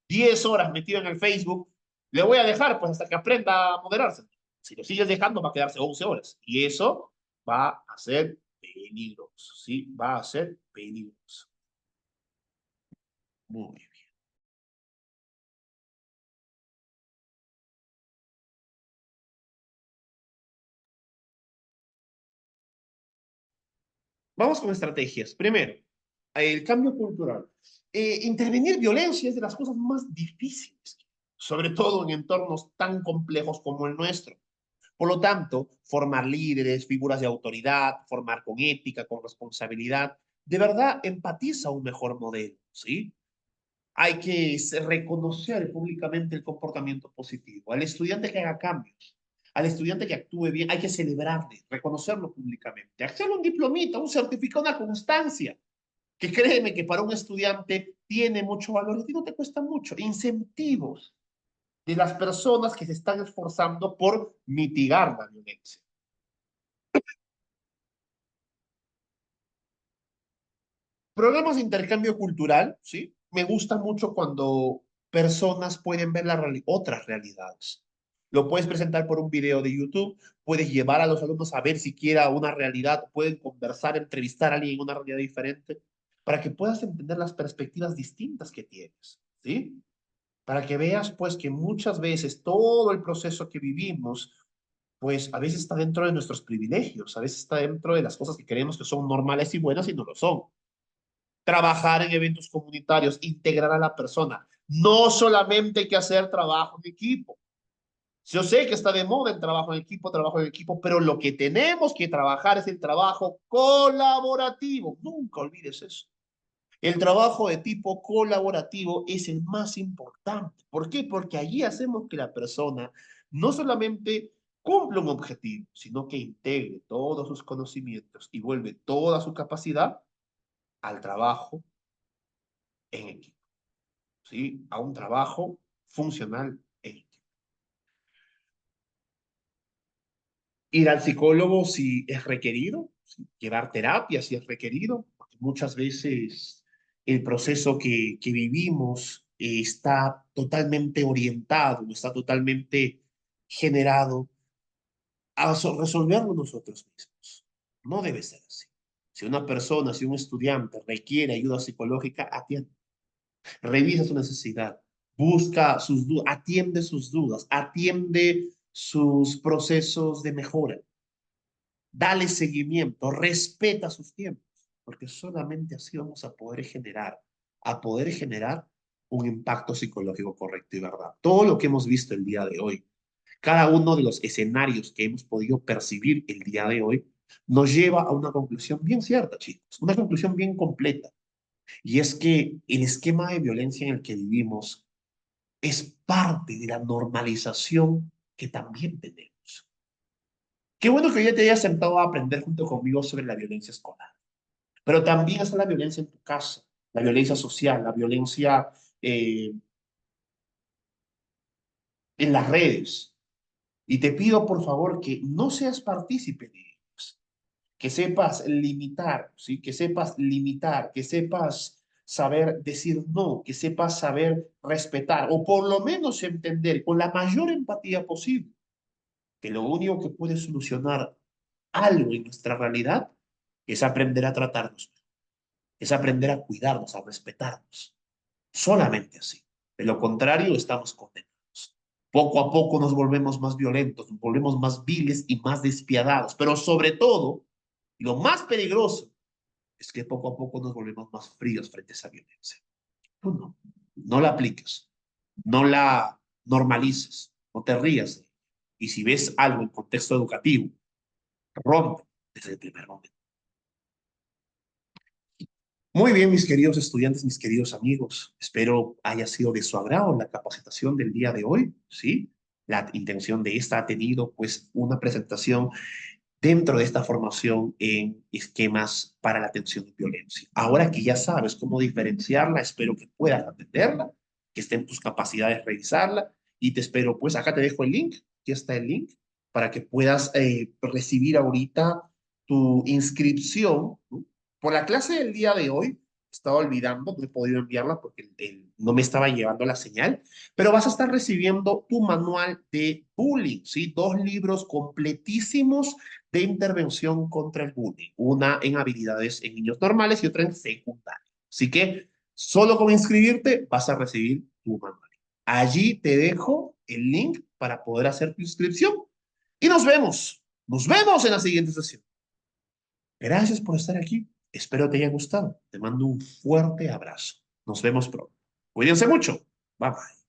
10 horas metido en el Facebook, le voy a dejar pues hasta que aprenda a moderarse. Si lo sigues dejando va a quedarse 11 horas y eso va a ser peligroso, ¿sí? Va a ser peligroso. Muy bien. Vamos con estrategias. Primero, el cambio cultural. Intervenir violencia es de las cosas más difíciles, sobre todo en entornos tan complejos como el nuestro. Por lo tanto, formar líderes, figuras de autoridad, formar con ética, con responsabilidad, de verdad empatiza un mejor modelo, ¿sí? Hay que reconocer públicamente el comportamiento positivo. Al estudiante que haga cambios, al estudiante que actúe bien, hay que celebrarle, reconocerlo públicamente, hacerle un diplomita, un certificado, una constancia, que créeme que para un estudiante tiene mucho valor, a ti no te cuesta mucho. Incentivos de las personas que se están esforzando por mitigar la violencia. Programas de intercambio cultural, ¿sí? Me gusta mucho cuando personas pueden ver otras realidades. Lo puedes presentar por un video de YouTube, puedes llevar a los alumnos a ver siquiera una realidad, pueden conversar, entrevistar a alguien en una realidad diferente, para que puedas entender las perspectivas distintas que tienes, ¿sí? Para que veas, pues, que muchas veces todo el proceso que vivimos, pues, a veces está dentro de nuestros privilegios, a veces está dentro de las cosas que creemos que son normales y buenas y no lo son. Trabajar en eventos comunitarios, integrar a la persona. No solamente hay que hacer trabajo en equipo. Yo sé que está de moda el trabajo en equipo, pero lo que tenemos que trabajar es el trabajo colaborativo. Nunca olvides eso. El trabajo de tipo colaborativo es el más importante. ¿Por qué? Porque allí hacemos que la persona no solamente cumpla un objetivo, sino que integre todos sus conocimientos y vuelve toda su capacidad al trabajo en equipo. ¿Sí? A un trabajo funcional en equipo. Ir al psicólogo si es requerido, ¿sí? Llevar terapia si es requerido, porque muchas veces el proceso que vivimos está totalmente orientado, está totalmente generado a resolverlo nosotros mismos. No debe ser así. Si una persona, si un estudiante requiere ayuda psicológica, atiende. Revisa su necesidad, busca sus dudas, atiende sus dudas, atiende sus procesos de mejora, dale seguimiento, respeta sus tiempos, porque solamente así vamos a poder generar un impacto psicológico correcto y verdad. Todo lo que hemos visto el día de hoy, cada uno de los escenarios que hemos podido percibir el día de hoy, nos lleva a una conclusión bien cierta, chicos, una conclusión bien completa. Y es que el esquema de violencia en el que vivimos es parte de la normalización que también tenemos. Qué bueno que hoy día te hayas sentado a aprender junto conmigo sobre la violencia escolar. Pero también está la violencia en tu casa, la violencia social, la violencia eh, en las redes. Y te pido, por favor, que no seas partícipe de ellos, que sepas limitar, ¿sí? Que sepas limitar, que sepas saber decir no, que sepas saber respetar, o por lo menos entender con la mayor empatía posible que lo único que puede solucionar algo en nuestra realidad es aprender a tratarnos, es aprender a cuidarnos, a respetarnos. Solamente así. De lo contrario, estamos condenados. Poco a poco nos volvemos más violentos, nos volvemos más viles y más despiadados. Pero sobre todo, y lo más peligroso, es que poco a poco nos volvemos más fríos frente a esa violencia. Tú no, no la apliques, no la normalices, no te rías de ella. Y si ves algo en contexto educativo, rompe desde el primer momento. Muy bien, mis queridos estudiantes, mis queridos amigos. Espero haya sido de su agrado la capacitación del día de hoy, ¿sí? La intención de esta ha tenido, pues, una presentación dentro de esta formación en esquemas para la atención de violencia. Ahora que ya sabes cómo diferenciarla, espero que puedas atenderla, que esté en tus capacidades revisarla y te espero, pues, acá te dejo el link, aquí está el link, para que puedas recibir ahorita tu inscripción, ¿no? Por la clase del día de hoy, estaba olvidando, no he podido enviarla porque no me estaba llevando la señal, pero vas a estar recibiendo tu manual de bullying, ¿sí? 2 libros completísimos de intervención contra el bullying, una en habilidades en niños normales y otra en secundaria. Así que solo con inscribirte vas a recibir tu manual. Allí te dejo el link para poder hacer tu inscripción y nos vemos en la siguiente sesión. Gracias por estar aquí. Espero te haya gustado. Te mando un fuerte abrazo. Nos vemos pronto. Cuídense mucho. Bye bye.